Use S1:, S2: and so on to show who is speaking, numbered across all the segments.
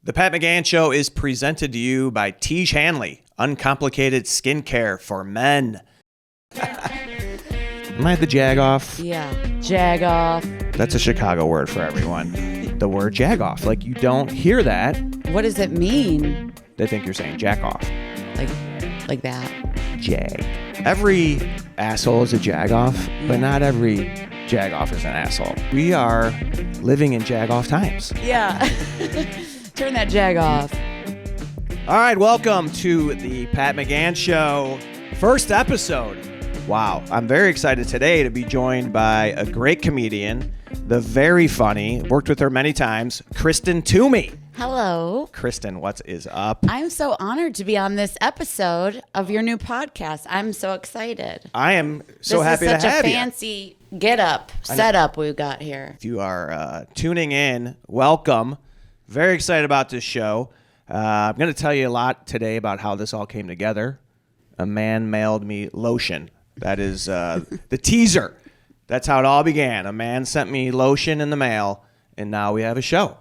S1: The Pat McGann Show is presented to you by Tiege Hanley, uncomplicated skincare for men. Am I the Jagoff?
S2: Yeah, Jagoff.
S1: That's a Chicago word for everyone. The word Jagoff. Like, you don't hear that.
S2: What does it mean?
S1: They think you're saying jack off.
S2: Like that.
S1: Jag. Every asshole is a Jagoff, but not every Jagoff is an asshole. We are living in Jagoff times.
S2: Yeah. Turn that jag off.
S1: All right, welcome to the Pat McGann Show. First episode. Wow, I'm very excited today to be joined by a great comedian, the very funny, worked with her many times, Kristen Toomey.
S2: Hello.
S1: Kristen, what is up?
S2: I'm so honored to be on this episode of your new podcast. I'm so excited.
S1: I am so happy to have you.
S2: This is such a fancy setup we've got here.
S1: If you are tuning in, welcome. Very excited about this show. I'm going to tell you a lot today about how this all came together. A man mailed me lotion. That is the teaser. That's how it all began. A man sent me lotion in the mail, and now we have a show.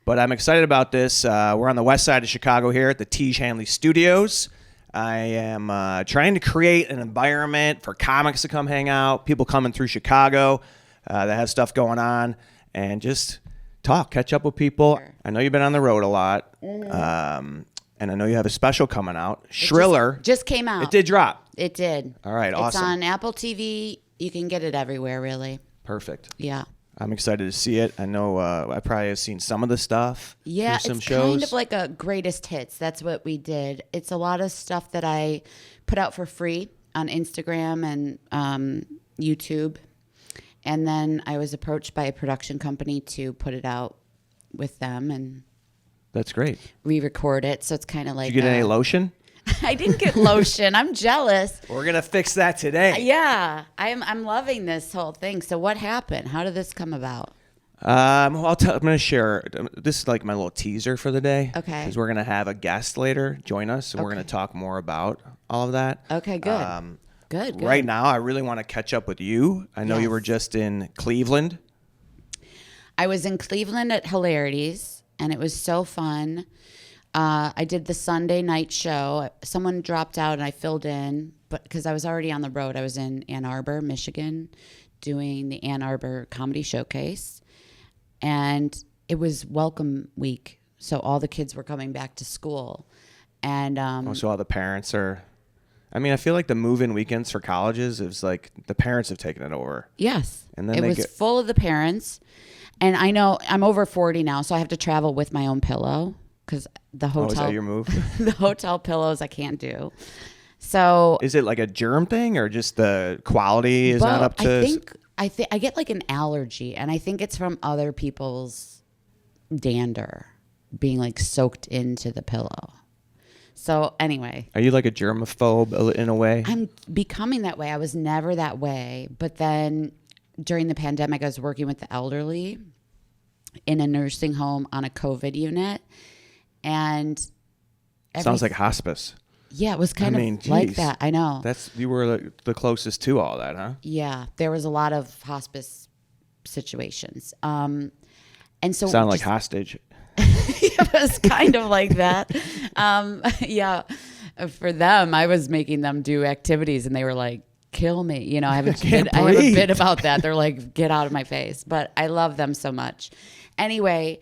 S1: But I'm excited about this. We're on the west side of Chicago here at the Tiege Hanley Studios. I am trying to create an environment for comics to come hang out, people coming through Chicago that have stuff going on, and just talk, catch up with people. I know you've been on the road a lot, and I know you have a special coming out. Shriller.
S2: Just came out.
S1: It did drop.
S2: It did.
S1: All right, awesome.
S2: It's on Apple TV. You can get it everywhere, really.
S1: Perfect.
S2: Yeah.
S1: I'm excited to see it. I know I probably have seen some of the stuff.
S2: Yeah,
S1: some
S2: it's
S1: shows.
S2: kind of like a greatest hits. That's what we did. It's a lot of stuff that I put out for free on Instagram and YouTube. And then I was approached by a production company to put it out with them and
S1: That's great.
S2: re-record it. So it's kind of like
S1: Did you get any lotion?
S2: I didn't get lotion. I'm jealous.
S1: We're gonna fix that today.
S2: Yeah, I'm loving this whole thing. So what happened? How did this come about?
S1: Well, I'm gonna share. This is like my little teaser for the day.
S2: Okay.
S1: Because we're gonna have a guest later join us, and we're gonna talk more about all of that.
S2: Okay, good. Good.
S1: Right now, I really want to catch up with you. I know you were just in Cleveland.
S2: I was in Cleveland at Hilarities, and it was so fun. I did the Sunday night show. Someone dropped out, and I filled in, but because I was already on the road. I was in Ann Arbor, Michigan, doing the Ann Arbor Comedy Showcase, and it was welcome week, so all the kids were coming back to school, and
S1: So all the parents are. I mean, I feel like the move-in weekends for colleges is like the parents have taken it over.
S2: Yes,
S1: And then
S2: it was full of the parents, and I know I'm over 40 now, so I have to travel with my own pillow. Because the hotel,
S1: is that your move?
S2: The hotel pillows I can't do. So
S1: is it like a germ thing, or just the quality is not up to?
S2: I think I get like an allergy, and I think it's from other people's dander being like soaked into the pillow. So anyway,
S1: Are you like a germaphobe in a way?
S2: I'm becoming that way. I was never that way, but then during the pandemic, I was working with the elderly in a nursing home on a COVID unit. And
S1: Sounds like hospice.
S2: Yeah, it was kind of like that. I know.
S1: You were the closest to all that, huh?
S2: Yeah, there was a lot of hospice situations. And so
S1: Sound like hostage.
S2: It was kind of like that. Yeah, for them, I was making them do activities, and they were like, "Kill me!" You know, I have a bit about that. They're like, "Get out of my face!" But I love them so much. Anyway,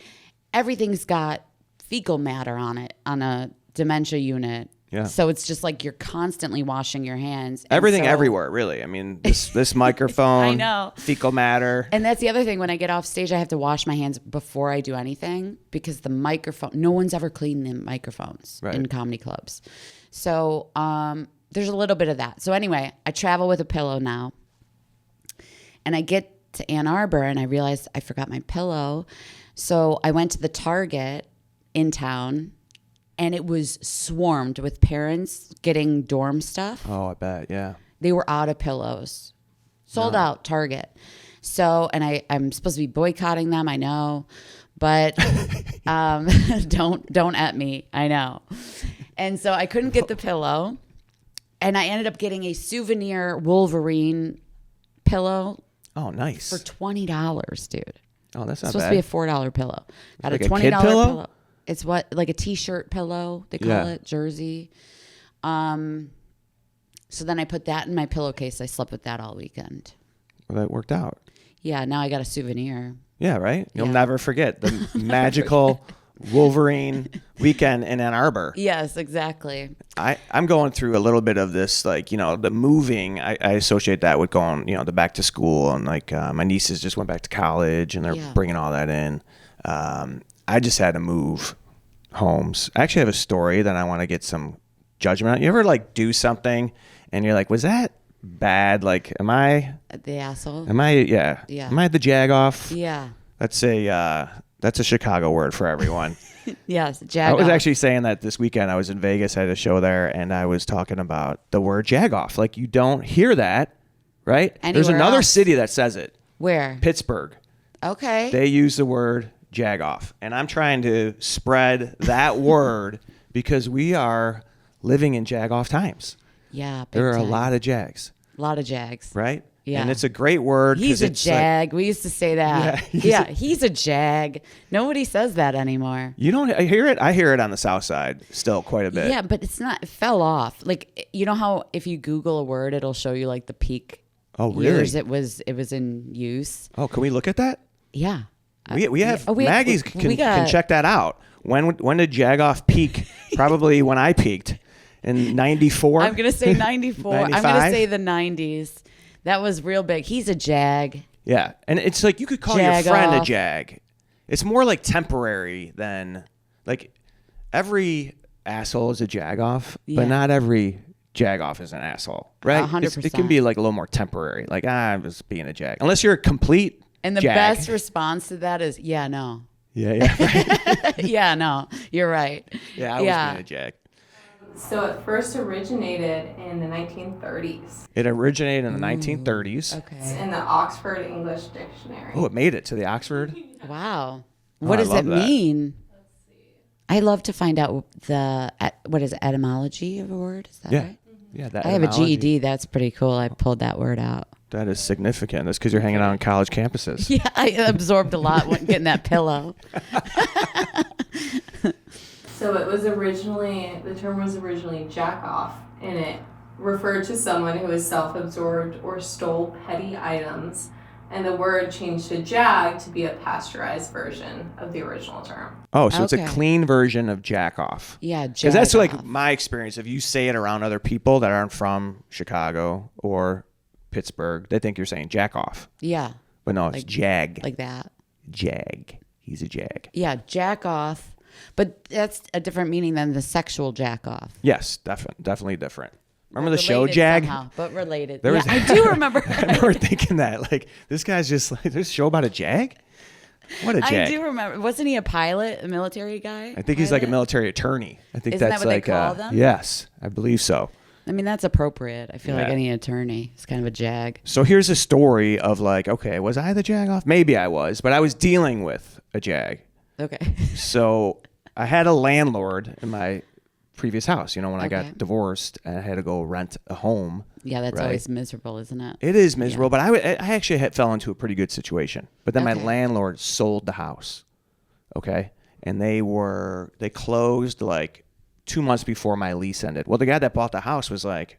S2: everything's got fecal matter on it on a dementia unit.
S1: Yeah.
S2: So it's just like you're constantly washing your hands.
S1: Everything everywhere, really. I mean, this microphone,
S2: I know.
S1: fecal matter.
S2: And that's the other thing. When I get off stage, I have to wash my hands before I do anything because the microphone, no one's ever cleaned the microphones in comedy clubs. So there's a little bit of that. So anyway, I travel with a pillow now. And I get to Ann Arbor and I realized I forgot my pillow. So I went to the Target in town, and it was swarmed with parents getting dorm stuff.
S1: Oh, I bet, yeah.
S2: They were out of pillows. Sold out, Target. So, and I'm supposed to be boycotting them, I know, but don't at me, I know. And so I couldn't get the pillow, and I ended up getting a souvenir Wolverine pillow.
S1: Oh, nice.
S2: For $20, dude.
S1: Oh, that's not bad.
S2: It's supposed to be a $4 pillow. Got
S1: like
S2: a
S1: a
S2: $20
S1: kid pillow?
S2: pillow. It's like a t-shirt pillow, they call it, jersey. So then I put that in my pillowcase. I slept with that all weekend.
S1: Well, that worked out.
S2: Yeah, now I got a souvenir.
S1: Yeah, right? You'll never forget the magical Wolverine weekend in Ann Arbor.
S2: Yes, exactly.
S1: I'm going through a little bit of this, like, the moving. I associate that with going, the back to school. And, like, my nieces just went back to college, and they're bringing all that in. I just had to move homes. I actually have a story that I want to get some judgment on. You ever, like, do something, and you're like, was that bad? Like, am I
S2: the asshole?
S1: Am I? Yeah. Am I the Jagoff?
S2: Yeah.
S1: That's a Chicago word for everyone.
S2: Yes, Jagoff.
S1: I was actually saying that this weekend. I was in Vegas. I had a show there, and I was talking about the word Jagoff. Like, you don't hear that, right?
S2: Anywhere
S1: There's another
S2: else?
S1: city that says it.
S2: Where?
S1: Pittsburgh.
S2: Okay.
S1: They use the word Jagoff, and I'm trying to spread that word because we are living in Jagoff times.
S2: Yeah,
S1: there are
S2: time.
S1: A lot of Jags.
S2: A lot of Jags.
S1: Right?
S2: Yeah.
S1: And it's a great word.
S2: He's a
S1: it's
S2: Jag. We used to say that. Yeah, he's a Jag. Nobody says that anymore.
S1: You don't hear it? I hear it on the South Side still quite a bit.
S2: Yeah, but it's not. It fell off. Like, you know how if you Google a word, it'll show you like the peak years it was in use.
S1: Oh, can we look at that?
S2: Yeah.
S1: We have Maggie's can check that out. When did Jagoff peak? Probably when I peaked in 94.
S2: I'm going to say 94. I'm going to say the 90s. That was real big. He's a Jag.
S1: Yeah. And it's like you could call your friend a Jag. It's more like temporary than like every asshole is a Jagoff, but not every Jagoff is an asshole, right?
S2: 100%.
S1: It can be like a little more temporary. Like, I'm just being a Jag. Unless you're a complete
S2: And the
S1: Jag.
S2: best response to that is, yeah, no.
S1: Yeah. Right.
S2: Yeah, no. You're right.
S1: Yeah, I was being a Jag.
S3: So it first originated in the 1930s.
S1: It originated in the 1930s.
S2: Okay.
S3: It's in the Oxford English Dictionary.
S1: Oh, it made it to the Oxford?
S2: Wow. What does
S1: I
S2: it
S1: love that.
S2: mean? I love to find out what is it, etymology of a word? Is that right?
S1: Yeah, that
S2: I have a
S1: etymology.
S2: GED. That's pretty cool. I pulled that word out.
S1: That is significant. That's because you're hanging out on college campuses.
S2: Yeah, I absorbed a lot when getting that pillow.
S3: So the term was originally Jagoff, and it referred to someone who was self-absorbed or stole petty items, and the word changed to Jag to be a pasteurized version of the original term.
S1: Oh, so it's a
S2: Okay.
S1: clean version of Jagoff.
S2: Yeah,
S1: Because that's like
S2: Jagoff.
S1: my experience. If you say it around other people that aren't from Chicago or Pittsburgh, they think you're saying Jagoff.
S2: Yeah,
S1: But no, it's Jag.
S2: like that.
S1: Jag. He's a Jag.
S2: Yeah, jack off. But that's a different meaning than the sexual jack off.
S1: Yes, definitely different. Remember the show
S2: Related
S1: Jag?
S2: somehow, but related.
S1: There was-
S2: I do remember.
S1: I remember thinking that. Like, this guy's just like, there's a show about a Jag? What a Jag.
S2: I do remember. Wasn't he a pilot, a military guy?
S1: I think he's like a military attorney. I think
S2: Isn't
S1: that's
S2: that what they
S1: like
S2: call them?
S1: Yes, I believe so.
S2: I mean, that's appropriate. I feel like
S1: Yeah.
S2: any attorney is kind of a jag.
S1: So here's a story of like, okay, was I the Jagoff? Maybe I was, but I was dealing with a Jag.
S2: Okay.
S1: So I had a landlord in my previous house. When I
S2: Okay.
S1: got divorced and I had to go rent a home.
S2: Yeah, that's
S1: Right.
S2: always miserable, isn't it?
S1: It is miserable, but I actually fell into a pretty good situation. But then my
S2: Okay.
S1: landlord sold the house. Okay. And they closed like 2 months before my lease ended. Well, the guy that bought the house was like,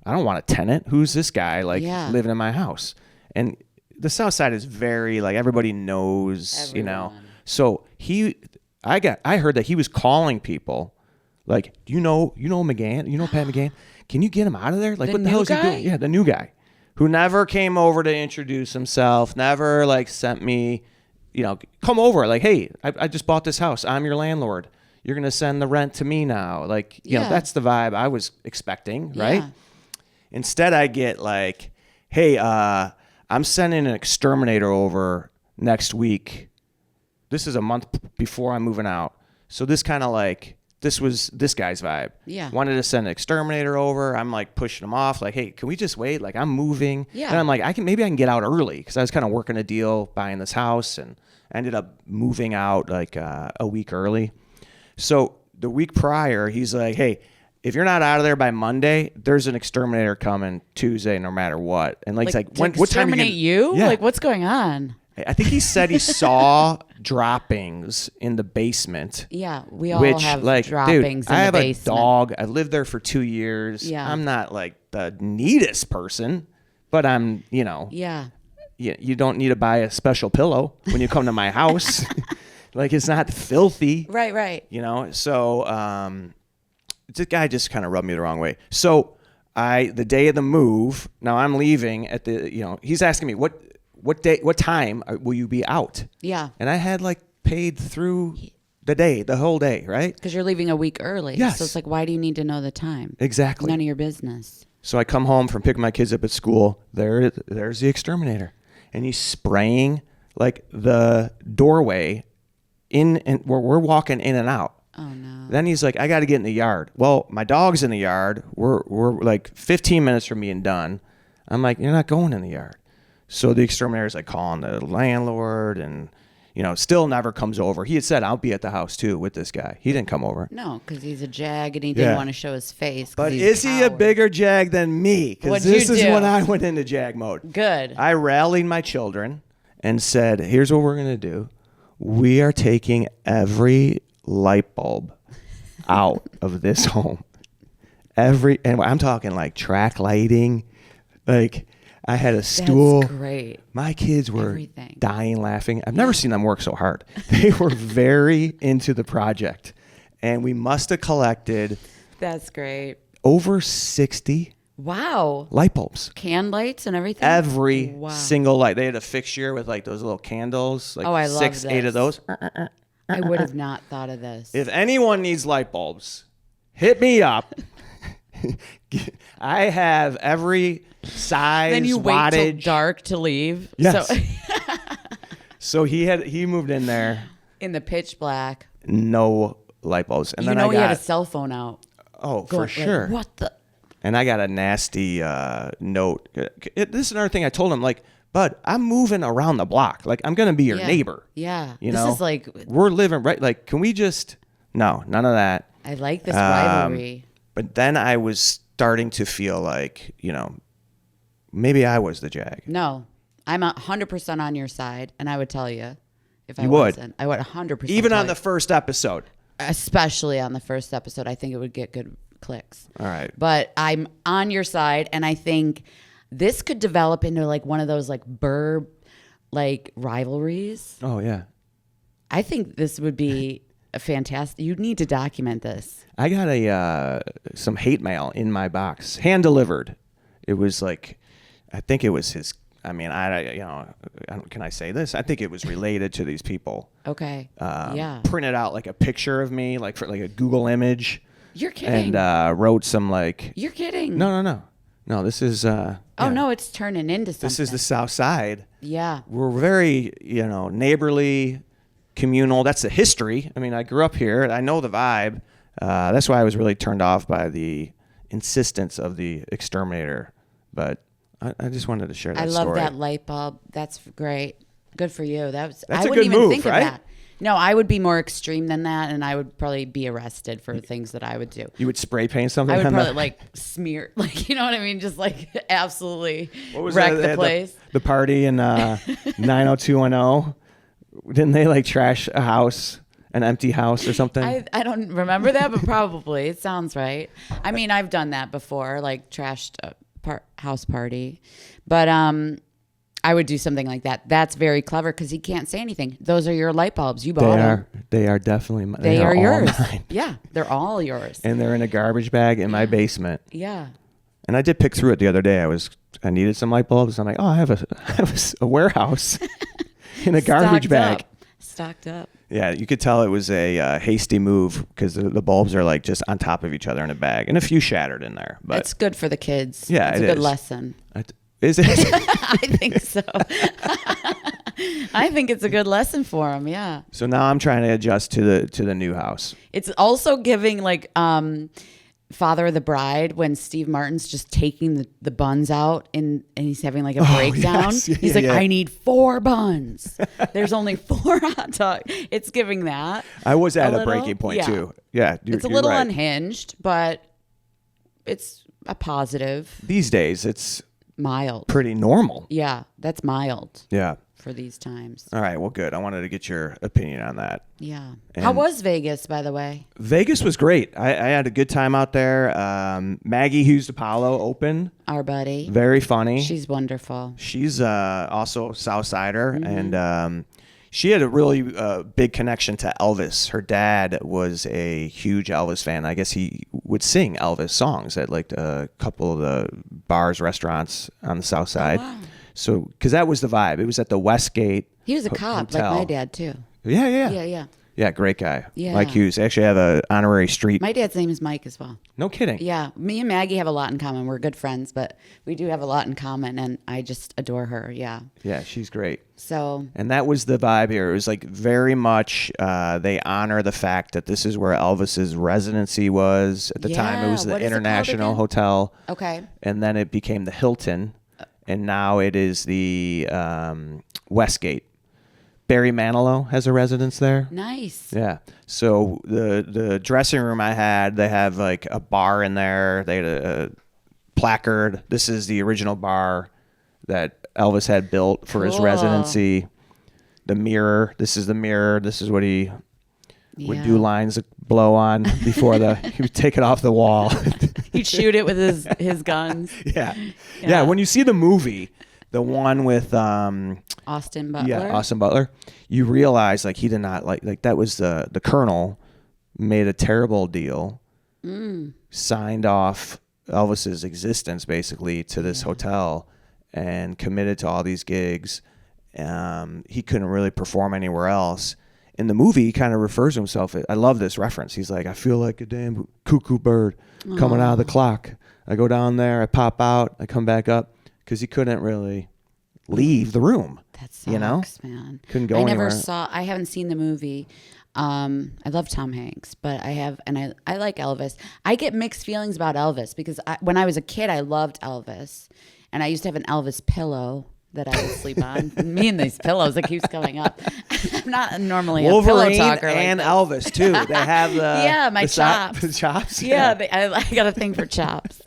S1: I don't want a tenant. Who's this guy living in my house? And the South Side is very like everybody knows,
S2: Everyone.
S1: So I heard that he was calling people like, do you know McGann? You know Pat McGann? Can you get him out of there? Like,
S2: The
S1: what the hell
S2: new
S1: is he
S2: guy?
S1: doing? Yeah, the new guy who never came over to introduce himself, never like sent me, come over. Like, hey, I just bought this house. I'm your landlord. You're going to send the rent to me now. Like, that's the vibe I was expecting, right?
S2: Yeah.
S1: Instead, I get like, hey, I'm sending an exterminator over next week. This is a month before I'm moving out. So this kind of like, this was this guy's vibe.
S2: Yeah.
S1: Wanted to send an exterminator over. I'm like pushing him off. Like, hey, can we just wait? Like, I'm moving.
S2: Yeah.
S1: And I'm like, maybe I can get out early because I was kind of working a deal buying this house and ended up moving out like a week early. So the week prior, he's like, hey, if you're not out of there by Monday, there's an exterminator coming Tuesday, no matter what. And like, he's like,
S2: to
S1: what time are
S2: exterminate you?
S1: Yeah.
S2: Like, what's going on?
S1: I think he said he saw droppings in the basement.
S2: Yeah, we all
S1: which,
S2: have
S1: like,
S2: droppings
S1: dude,
S2: in
S1: I
S2: the
S1: have
S2: basement.
S1: a dog. I lived there for 2 years.
S2: Yeah.
S1: I'm not like the neatest person, but I'm,
S2: Yeah.
S1: you don't need to buy a special pillow when you come to my house. Like, it's not filthy.
S2: Right.
S1: So this guy just kind of rubbed me the wrong way. So the day of the move, now I'm leaving at the, he's asking me, what time will you be out?
S2: Yeah.
S1: And I had like paid through the whole day, right?
S2: Because you're leaving a week early.
S1: Yes.
S2: So it's like, why do you need to know the time?
S1: Exactly.
S2: None of your business.
S1: So I come home from picking my kids up at school. There's the exterminator. And he's spraying like the doorway and we're walking in and out.
S2: Oh, no.
S1: Then he's like, I got to get in the yard. Well, my dog's in the yard. We're like 15 minutes from being done. I'm like, you're not going in the yard. So the exterminator's like calling the landlord and, still never comes over. He had said, I'll be at the house too with this guy. He didn't come over.
S2: No, because he's a jag and he didn't want to show his face.
S1: But is he a bigger jag than me? Because this is when I went into jag mode.
S2: Good.
S1: I rallied my children and said, here's what we're going to do. We are taking every light bulb out of this home. And I'm talking like track lighting. Like, I had a stool.
S2: That's great.
S1: My kids were
S2: Everything.
S1: dying laughing. I've never seen them work so hard. They were very into the project. And we must have collected
S2: That's great.
S1: over 60
S2: Wow.
S1: light bulbs.
S2: Can lights and everything?
S1: Every single light. They had a fixture with like those little candles. Like
S2: I love
S1: 6, 8 of those.
S2: I would have not thought of this.
S1: If anyone needs light bulbs, hit me up. I have every size,
S2: Then you wait
S1: wattage.
S2: till dark to leave.
S1: Yes.
S2: So
S1: So he moved in there,
S2: in the pitch black.
S1: no light bulbs, and
S2: You
S1: then
S2: know
S1: I
S2: he had a
S1: got
S2: cell phone out.
S1: for
S2: Going, like,
S1: sure.
S2: what the?
S1: And I got a nasty note. This is another thing I told him, like, bud, I'm moving around the block. Like, I'm gonna be your neighbor.
S2: Yeah.
S1: You
S2: This
S1: know,
S2: is like,
S1: we're living right. Like, can we just? No, none of that.
S2: I like this rivalry.
S1: But then I was starting to feel like, maybe I was the jag.
S2: No, I'm 100% on your side, and I would tell you if I
S1: You would.
S2: wasn't. I would 100%.
S1: Even
S2: tell
S1: on the
S2: you.
S1: first episode.
S2: Especially on the first episode, I think it would get good clicks.
S1: All right.
S2: But I'm on your side, and I think this could develop into like one of those like burb like rivalries.
S1: Oh yeah.
S2: I think this would be a fantastic. You need to document this.
S1: I got some hate mail in my box, hand delivered. It was like, I think it was his. I mean, can I say this? I think it was related to these people.
S2: Okay. Yeah.
S1: Printed out like a picture of me, like for like a Google image.
S2: You're kidding.
S1: And wrote some like.
S2: You're kidding.
S1: No. This is.
S2: Oh no, it's turning into something.
S1: This is the South Side.
S2: Yeah.
S1: We're very, neighborly, communal. That's the history. I mean, I grew up here. I know the vibe. That's why I was really turned off by the insistence of the exterminator. But I just wanted to share that story.
S2: I love that light bulb. That's great. Good for you.
S1: That's
S2: I
S1: a
S2: wouldn't
S1: good
S2: even
S1: move,
S2: think
S1: right?
S2: of that. No, I would be more extreme than that, and I would probably be arrested for things that I would do.
S1: You would spray paint something?
S2: I would
S1: on
S2: probably
S1: the,
S2: like smear, like, you know what I mean? Just like absolutely
S1: what was
S2: wreck
S1: that?
S2: the place.
S1: The party in 90210? Didn't they like trash a house, an empty house or something?
S2: I don't remember that, but probably. It sounds right. I mean, I've done that before, like trashed a house party. But I would do something like that. That's very clever because he can't say anything. Those are your light bulbs. You bought them.
S1: They are definitely
S2: They are
S1: all
S2: yours.
S1: mine.
S2: Yeah, they're all yours.
S1: And they're in a garbage bag in my basement.
S2: Yeah.
S1: And I did pick through it the other day. I needed some light bulbs. I'm like, I have a warehouse in a garbage bag.
S2: Stocked up.
S1: Yeah, you could tell it was a hasty move because the bulbs are like just on top of each other in a bag, and a few shattered in there. But
S2: It's good for the kids.
S1: Yeah,
S2: it's
S1: it
S2: a good
S1: is.
S2: lesson.
S1: Is it?
S2: I think so. I think it's a good lesson for them. Yeah.
S1: So now I'm trying to adjust to the new house.
S2: It's also giving like Father of the Bride when Steve Martin's just taking the buns out and he's having like a breakdown.
S1: yes.
S2: He's like, I need 4 buns. There's only 4 hot dogs. It's giving that.
S1: I was at a
S2: little,
S1: breaking point
S2: yeah.
S1: too. Yeah,
S2: It's a
S1: you're
S2: little
S1: right.
S2: unhinged, but it's a positive.
S1: These days, it's
S2: Mild.
S1: pretty normal.
S2: Yeah, that's mild.
S1: Yeah.
S2: for these times.
S1: All right, well, good. I wanted to get your opinion on that.
S2: Yeah.
S1: And
S2: how was Vegas, by the way?
S1: Vegas was great. I had a good time out there. Maggie Hughes DiPaolo opened.
S2: Our buddy.
S1: Very funny.
S2: She's wonderful.
S1: She's also a Southsider, and she had a really big connection to Elvis. Her dad was a huge Elvis fan. I guess he would sing Elvis songs at like a couple of the bars, restaurants on the South Side.
S2: Oh, wow.
S1: So, because that was the vibe. It was at the Westgate.
S2: He was a cop,
S1: hotel.
S2: like my dad too.
S1: Yeah. Yeah, great guy.
S2: Yeah.
S1: Mike Hughes. They actually have an honorary street.
S2: My dad's name is Mike as well.
S1: No kidding.
S2: Yeah. Me and Maggie have a lot in common. We're good friends, but we do have a lot in common, and I just adore her. Yeah.
S1: Yeah, she's great.
S2: So.
S1: And that was the vibe here. It was like very much they honor the fact that this is where Elvis's residency was. At the time, it was the
S2: what is it called
S1: International
S2: again?
S1: Hotel.
S2: Okay.
S1: And then it became the Hilton. And now it is the Westgate. Barry Manilow has a residence there.
S2: Nice.
S1: Yeah. So the dressing room I had, they have like a bar in there. They had a placard. This is the original bar that Elvis had built for his residency. The mirror. This is the mirror. This is what he would do lines blow on before he would take it off the wall.
S2: He'd shoot it with his guns.
S1: Yeah. When you see the movie, the one with
S2: Austin Butler.
S1: Yeah, Austin Butler. You realize like he did not like that was the Colonel made a terrible deal, signed off Elvis's existence basically to this hotel, and committed to all these gigs. He couldn't really perform anywhere else. In the movie, he kind of refers to himself. I love this reference. He's like, I feel like a damn cuckoo bird coming out of the clock. I go down there, I pop out, I come back up, because he couldn't really leave the room.
S2: That sucks, man.
S1: Couldn't go anywhere.
S2: I haven't seen the movie. I love Tom Hanks, but I like Elvis. I get mixed feelings about Elvis because when I was a kid, I loved Elvis. And I used to have an Elvis pillow that I would sleep on. Me and these pillows, it keeps coming up. I'm not normally a pillow talker.
S1: And
S2: like
S1: Elvis, too. They have the...
S2: my chops.
S1: The chops?
S2: Yeah, I got a thing for chops.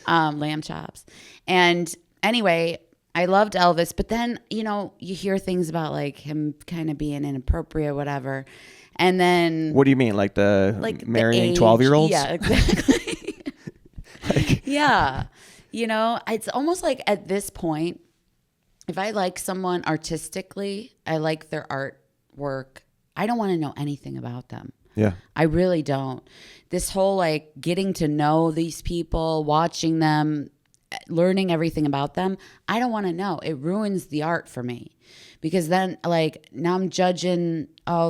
S2: Lamb chops. And anyway, I loved Elvis. But then, you hear things about like him kind of being inappropriate, whatever. And then...
S1: What do you mean? Like marrying 12-year-olds?
S2: Yeah, exactly. Yeah. It's almost like at this point, if I like someone artistically, I like their artwork, I don't want to know anything about them.
S1: Yeah.
S2: I really don't. This whole like getting to know these people, watching them, learning everything about them, I don't want to know. It ruins the art for me. Because then like now I'm judging,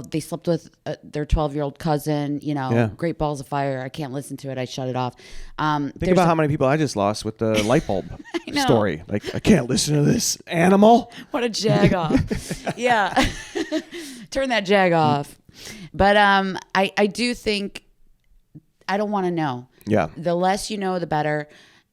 S2: they slept with their 12-year-old cousin, Great Balls of Fire. I can't listen to it. I shut it off.
S1: Think about how many people I just lost with the light bulb story. Like, I can't listen to this animal.
S2: What a Jagoff. Yeah. Turn that Jag off. But I do think I don't want to know.
S1: Yeah.
S2: The less you know, the better.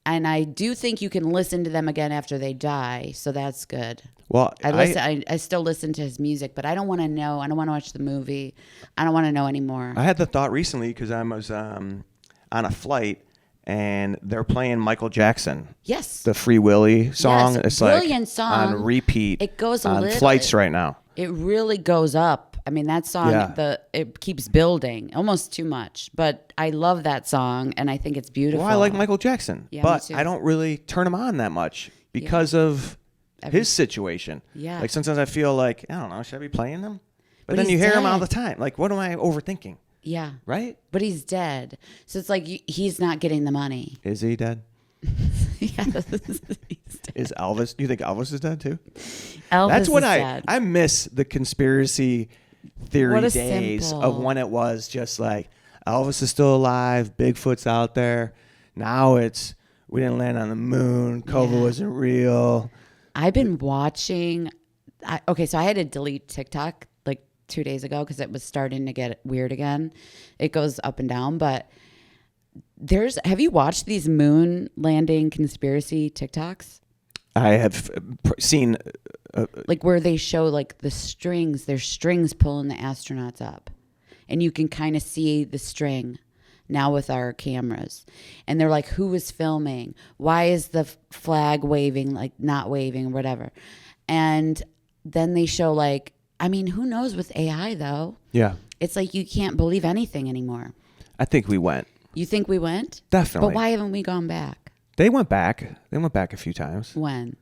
S2: And I do think you can listen to them again after they die. So that's good.
S1: Well,
S2: I still listen to his music, but I don't want to know. I don't want to watch the movie. I don't want to know anymore.
S1: I had the thought recently because I was on a flight and they're playing Michael Jackson.
S2: Yes.
S1: The Free Willy song.
S2: Yes,
S1: it's
S2: brilliant
S1: like
S2: song.
S1: on repeat.
S2: It goes
S1: on flights right now.
S2: It really goes up. I mean, that song, it keeps building almost too much. But I love that song, and I think it's beautiful.
S1: Well, I like Michael Jackson,
S2: Yeah,
S1: but
S2: me too.
S1: I don't really turn him on that much because of his situation.
S2: Yeah.
S1: Like sometimes I feel like, I don't know, should I be playing them? But then
S2: he's
S1: you hear him all
S2: dead.
S1: the time. Like, what am I overthinking?
S2: Yeah.
S1: Right?
S2: But he's dead. So it's like he's not getting the money.
S1: Is he dead?
S2: Yes.
S1: Is Elvis? Do you think Elvis is dead too?
S2: Elvis
S1: That's what
S2: is dead.
S1: I miss the conspiracy theory
S2: What a
S1: days
S2: simple-
S1: of when it was just like Elvis is still alive, Bigfoot's out there. Now it's we didn't land on the moon, COVID wasn't real.
S2: I've been watching. So I had to delete TikTok like 2 days ago because it was starting to get weird again. It goes up and down, but have you watched these moon landing conspiracy TikToks?
S1: I have seen
S2: Like where they show like there's strings pulling the astronauts up, and you can kind of see the string now with our cameras. And they're like, who is filming? Why is the flag waving, like not waving or whatever? And then they show like, I mean, who knows with AI though?
S1: Yeah.
S2: It's like you can't believe anything anymore.
S1: I think we went.
S2: You think we went?
S1: Definitely.
S2: But why haven't we gone back?
S1: They went back. They went back a few times.
S2: When?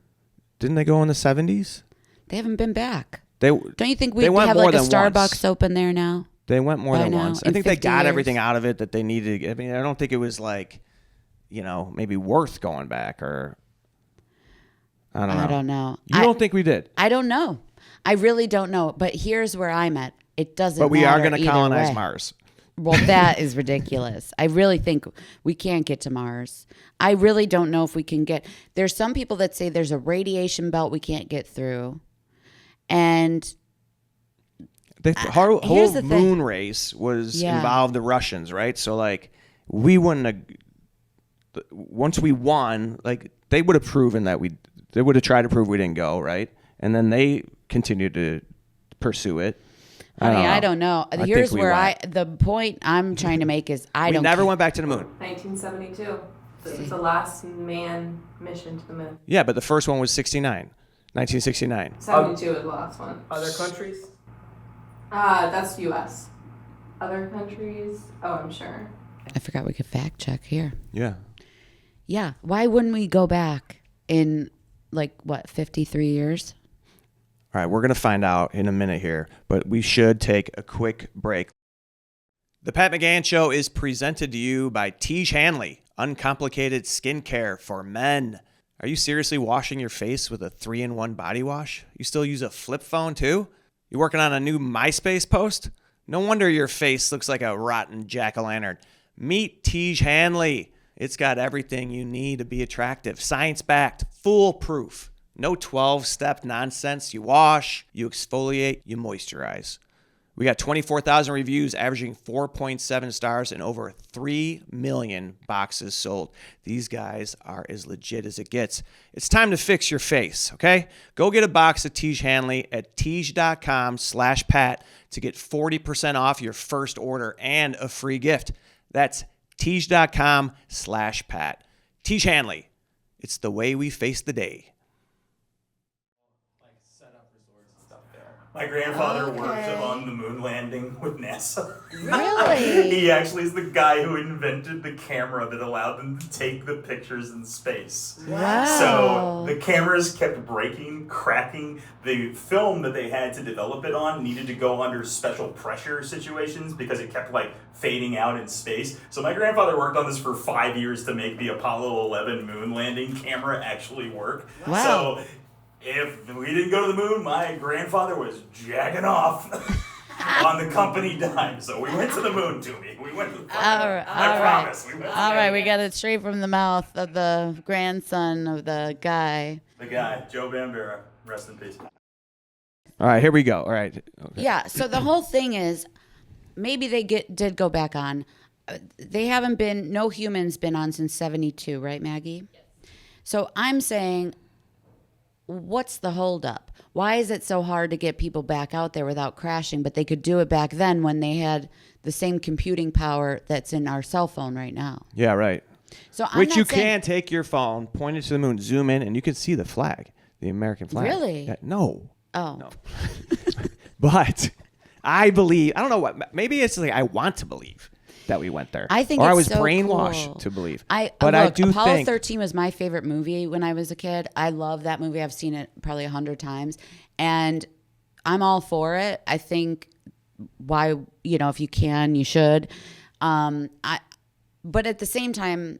S1: Didn't they go in the 70s?
S2: They haven't been back.
S1: Don't
S2: you think we have like a Starbucks once. Open there now?
S1: They went more than once. I think they got
S2: years?
S1: everything out of it that they needed. I mean, I don't think it was like, maybe worth going back or. I don't know. You don't think we did?
S2: I don't know. I really don't know. But here's where I'm at. It doesn't matter.
S1: But we are going to colonize
S2: way.
S1: Mars.
S2: Well, that is ridiculous. I really think we can't get to Mars. I really don't know if we can get. There's some people that say there's a radiation belt we can't get through. And
S1: the whole moon race was involved the Russians, right? So like we wouldn't have, once we won, like they would have proven that they would have tried to prove we didn't go, right? And then they continued to pursue it.
S2: I don't know. Here's where the point I'm trying to make is we
S1: never went back to the moon.
S3: 1972. This was the last man mission to the moon.
S1: Yeah, but the first one was 1969.
S3: 72 was the last one.
S4: Other countries?
S3: That's U.S. Other countries? Oh, I'm sure.
S2: I forgot we could fact check here.
S1: Yeah.
S2: Yeah. Why wouldn't we go back in 53 years?
S1: All right, we're going to find out in a minute here, but we should take a quick break. The Pat McGann Show is presented to you by Tiege Hanley, uncomplicated skincare for men. Are you seriously washing your face with a 3-in-1 body wash? You still use a flip phone too? You working on a new MySpace post? No wonder your face looks like a rotten jack-o'-lantern. Meet Tiege Hanley. It's got everything you need to be attractive. Science-backed, foolproof. No 12-step nonsense. You wash, you exfoliate, you moisturize. We got 24,000 reviews, averaging 4.7 stars and over 3 million boxes sold. These guys are as legit as it gets. It's time to fix your face, okay? Go get a box of Tiege Hanley at Tiege.com/Pat to get 40% off your first order and a free gift. That's Tiege.com/Pat. Tiege Hanley. It's the way we face the day.
S4: My grandfather worked on the moon landing with NASA.
S2: Really?
S4: He actually is the guy who invented the camera that allowed them to take the pictures in space.
S2: Wow.
S4: So the cameras kept breaking, cracking. The film that they had to develop it on needed to go under special pressure situations because it kept fading out in space. So my grandfather worked on this for 5 years to make the Apollo 11 moon landing camera actually work.
S2: Wow.
S4: So if we didn't go to the moon, my grandfather was jacking off on the company dime. So we went to the moon, Toomey. We went to the moon. I promise. We went to
S2: all right, we got it straight from the mouth of the grandson of the guy.
S4: The guy, Joe Bambera. Rest in peace.
S1: All right, here we go. All right. Okay.
S2: Yeah, so the whole thing is maybe they did go back on. They haven't been, no human's been on since 72, right, Maggie? Yes. So I'm saying, what's the holdup? Why is it so hard to get people back out there without crashing? But they could do it back then when they had the same computing power that's in our cell phone right now.
S1: Yeah, right.
S2: So
S1: you can take your phone, point it to the moon, zoom in, and you can see the flag, the American flag.
S2: Really?
S1: No.
S2: Oh.
S1: No. But I believe, I don't know what, maybe it's I want to believe that we went there.
S2: I think
S1: or
S2: it's
S1: I was
S2: so
S1: brainwashed
S2: cool.
S1: to believe.
S2: I do Apollo think 13 was my favorite movie when I was a kid. I love that movie. I've seen it probably 100 times, and I'm all for it. I think if you can, you should. But at the same time,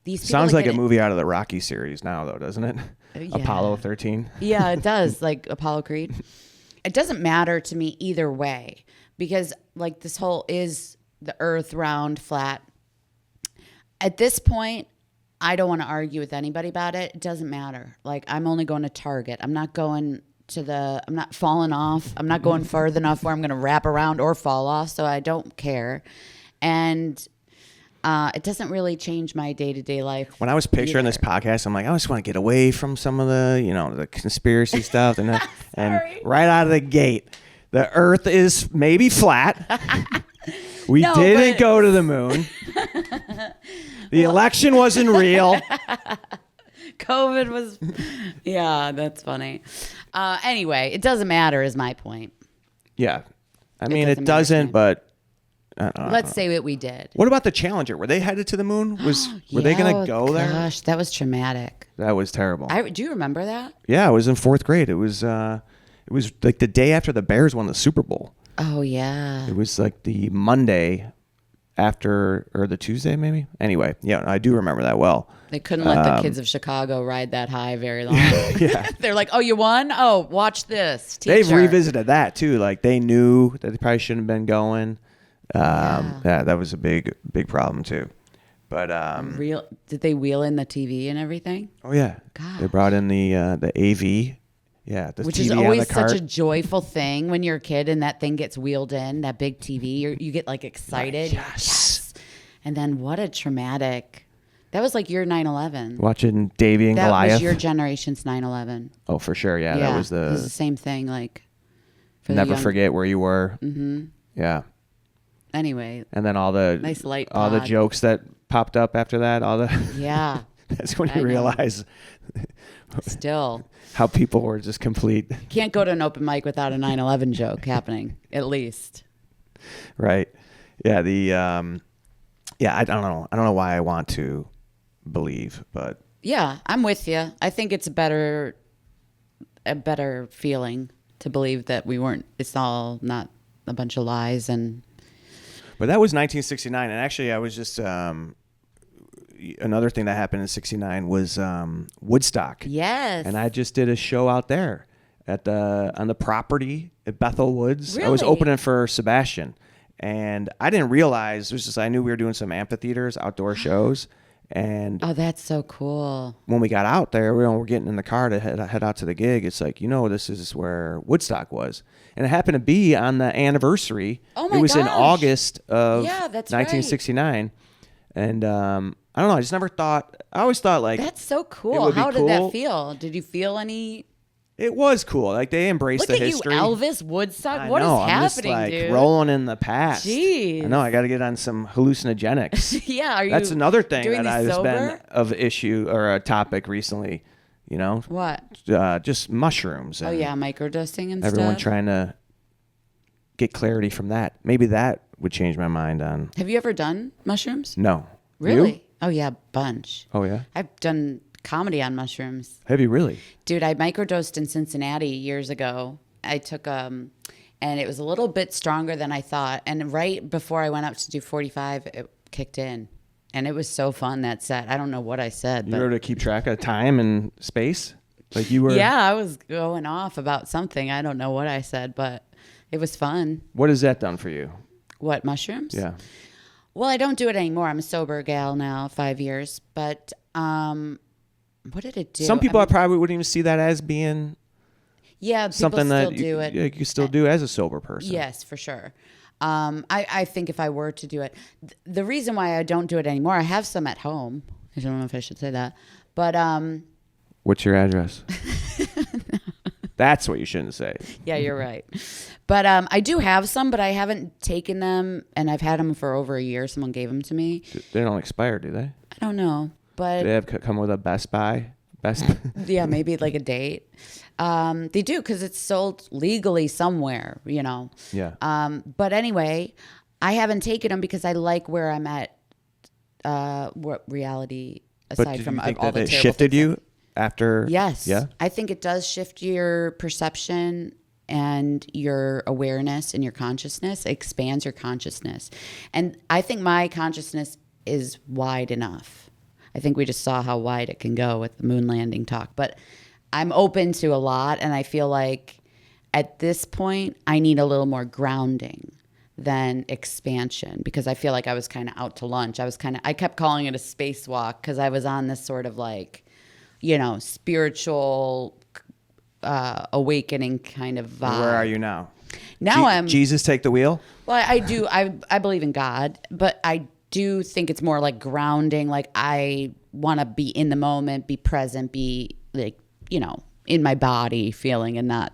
S2: these people
S1: sounds like a movie out of the Rocky series now, though, doesn't it?
S2: Yeah.
S1: Apollo 13.
S2: Yeah, it does. Like Apollo Creed. It doesn't matter to me either way because this whole is the earth round, flat. At this point, I don't want to argue with anybody about it. It doesn't matter. I'm only going to Target. I'm not going I'm not falling off. I'm not going far enough where I'm going to wrap around or fall off. So I don't care. And it doesn't really change my day-to-day life.
S1: When I was picturing this podcast, I'm like, I just want to get away from some of the, the conspiracy stuff. And right out of the gate, the earth is maybe flat. We didn't go to the moon. The election wasn't real.
S2: COVID was, yeah, that's funny. Anyway, it doesn't matter is my point.
S1: Yeah. I mean, it
S2: doesn't matter to
S1: doesn't,
S2: me.
S1: but
S2: Let's say what we did.
S1: what about the Challenger? Were they headed to the moon? Were they going to go there?
S2: Gosh, that was traumatic.
S1: That was terrible.
S2: Do you remember that?
S1: Yeah, I was in 4th grade. It was like the day after the Bears won the Super Bowl.
S2: Oh, yeah.
S1: It was like the Monday after, or the Tuesday maybe. Anyway, yeah, I do remember that well.
S2: They couldn't let the kids of Chicago ride that high very long.
S1: Yeah.
S2: They're like, oh, you won? Oh, watch this. Teacher.
S1: They've revisited that too. Like they knew that they probably shouldn't have been going. Yeah, that was a big problem too. But
S2: did they wheel in the TV and everything?
S1: oh yeah,
S2: God.
S1: they brought in the AV. Yeah, the
S2: Which
S1: TV
S2: is
S1: on
S2: always
S1: the cart.
S2: such a joyful thing when you're a kid and that thing gets wheeled in, that big TV. You get like excited.
S1: Yes.
S2: Yes. And then what a traumatic. That was like your 9/11.
S1: Watching Davy and
S2: That
S1: Goliath.
S2: was your generation's 9/11.
S1: Oh, for sure. Yeah, that was
S2: it was the
S1: the
S2: same thing. Like, for the
S1: never
S2: young-
S1: forget where you were. Mm-hmm. Yeah,
S2: Anyway,
S1: and then all the
S2: Nice light
S1: all the
S2: pod.
S1: jokes that popped up after that. All the
S2: yeah,
S1: that's when
S2: I
S1: you
S2: know.
S1: realize
S2: still.
S1: how people were just complete.
S2: Can't go to an open mic without a 9/11 joke happening, at least.
S1: Right. Yeah. I don't know. I don't know why I want to believe, but
S2: Yeah, I'm with you. I think it's a better feeling to believe that we weren't. It's all not a bunch of lies and.
S1: But that was 1969, and actually, I was just another thing that happened in '69 was Woodstock.
S2: Yes.
S1: And I just did a show out there on the property at Bethel Woods. I was
S2: Really?
S1: opening for Sebastian, and I didn't realize. It was just I knew we were doing some amphitheaters, outdoor shows, and
S2: Oh, that's so cool.
S1: when we got out there, we're getting in the car to head out to the gig. It's like, this is where Woodstock was. And it happened to be on the anniversary.
S2: Oh, my
S1: It was in
S2: gosh.
S1: August of
S2: Yeah, that's right.
S1: 1969. And I don't know. I just never thought. I always thought like
S2: That's so
S1: It
S2: cool.
S1: would be
S2: How did
S1: cool.
S2: that feel? Did you feel any?
S1: it was cool. Like they embraced
S2: Look
S1: the
S2: at
S1: history.
S2: you, Elvis Woodstock.
S1: I
S2: What is
S1: know, I'm just
S2: happening,
S1: like
S2: dude?
S1: rolling in the past.
S2: Jeez.
S1: I know. I got to get on some hallucinogenics.
S2: Yeah, are you?
S1: That's another thing
S2: doing
S1: that
S2: these
S1: has been
S2: sober?
S1: of issue or a topic recently.
S2: What?
S1: Just mushrooms.
S2: Oh
S1: and
S2: yeah, microdosing and
S1: everyone
S2: stuff.
S1: trying to get clarity from that. Maybe that would change my mind on.
S2: Have you ever done mushrooms?
S1: No.
S2: Really?
S1: You?
S2: Oh yeah, bunch.
S1: Oh yeah.
S2: I've done comedy on mushrooms.
S1: Have you really?
S2: Dude, I microdosed in Cincinnati years ago. I took and it was a little bit stronger than I thought. And right before I went up to do 45, it kicked in. And it was so fun that set. I don't know what I said,
S1: You
S2: but
S1: were able to keep track of time and space. Like you were.
S2: yeah, I was going off about something. I don't know what I said, but it was fun.
S1: What has that done for you?
S2: What, mushrooms?
S1: Yeah.
S2: Well, I don't do it anymore. I'm a sober gal now, 5 years. But what did it do?
S1: Some people
S2: I mean,
S1: probably wouldn't even see that as being
S2: yeah, people
S1: something
S2: still
S1: that
S2: do it.
S1: you still do as a sober person.
S2: Yes, for sure. I think if I were to do it, the reason why I don't do it anymore, I have some at home. I don't know if I should say that, but
S1: What's your address? That's what you shouldn't say.
S2: yeah, you're right. But I do have some, but I haven't taken them, and I've had them for over a year. Someone gave them to me.
S1: They don't expire, do they?
S2: I don't know, but
S1: Do they have come with a Best Buy?
S2: yeah, maybe like a date. They do because it's sold legally somewhere,
S1: Yeah.
S2: But anyway, I haven't taken them because I like where I'm at. What reality aside
S1: But do
S2: from
S1: you think
S2: all
S1: that
S2: the
S1: it
S2: terrible
S1: shifted
S2: things
S1: you after?
S2: Yes.
S1: Yeah.
S2: I think it does shift your perception and your awareness and your consciousness. It expands your consciousness. And I think my consciousness is wide enough. I think we just saw how wide it can go with the moon landing talk. But I'm open to a lot, and I feel like at this point I need a little more grounding than expansion, because I feel like I was kind of out to lunch. I kept calling it a spacewalk because I was on this sort of like, spiritual awakening kind of vibe.
S1: Where are you now?
S2: Now I'm
S1: Jesus take the wheel?
S2: well, I do. I believe in God, but I do think it's more like grounding. Like I want to be in the moment, be present, be like, in my body feeling and not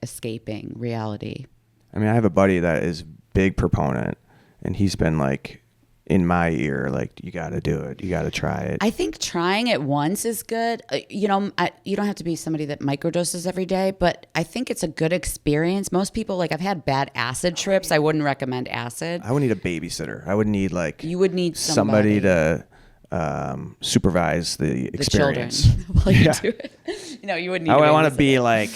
S2: escaping reality.
S1: I mean, I have a buddy that is big proponent, and he's been like in my ear, like, you got to do it. You got to try it.
S2: I think trying it once is good. You don't have to be somebody that microdoses every day, but I think it's a good experience. Most people, like, I've had bad acid trips. I wouldn't recommend acid.
S1: I would need a babysitter. I would need, like,
S2: you would need
S1: somebody to supervise the experience.
S2: Children while you do it. You wouldn't need
S1: I want to be, like,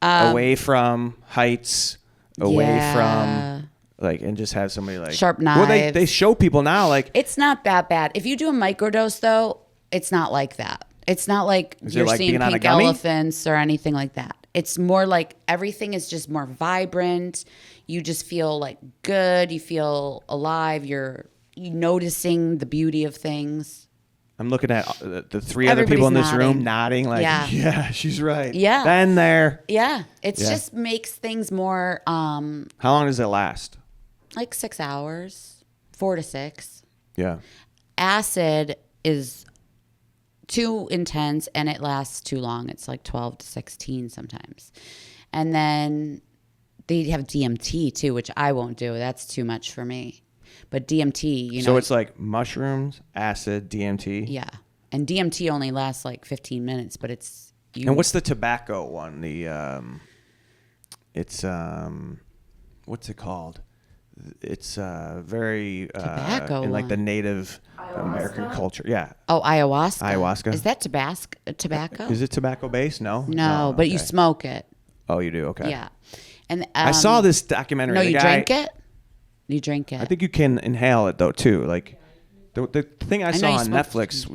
S1: away from heights, away from... Like, and just have somebody like
S2: sharp knives.
S1: Well, they show people now, like,
S2: it's not that bad. If you do a microdose, though, it's not like that. It's not like you're seeing pink elephants or anything like that. It's more like everything is just more vibrant. You just feel like good. You feel alive. You're noticing the beauty of things.
S1: I'm looking at the three other people in this room nodding like, yeah, she's right.
S2: Yeah.
S1: Been there.
S2: Yeah. It just makes things more...
S1: How long does it last?
S2: Like 6 hours, 4 to 6.
S1: Yeah.
S2: Acid is too intense and it lasts too long. It's like 12 to 16 sometimes. And then they have DMT too, which I won't do. That's too much for me. But DMT, So
S1: it's like mushrooms, acid, DMT?
S2: Yeah. And DMT only lasts like 15 minutes, but it's...
S1: And what's the tobacco one? What's it called? It's very
S2: tobacco
S1: in like the
S2: one.
S1: Native American culture. Yeah.
S2: Oh, ayahuasca.
S1: Ayahuasca.
S2: Is that tobacco?
S1: Is it tobacco based? No,
S2: but you smoke it.
S1: Oh, you do? Okay.
S2: Yeah. And
S1: I saw this documentary.
S2: No, you drink it? You drink it.
S1: I think you can inhale it though too. Like the thing I saw on Netflix,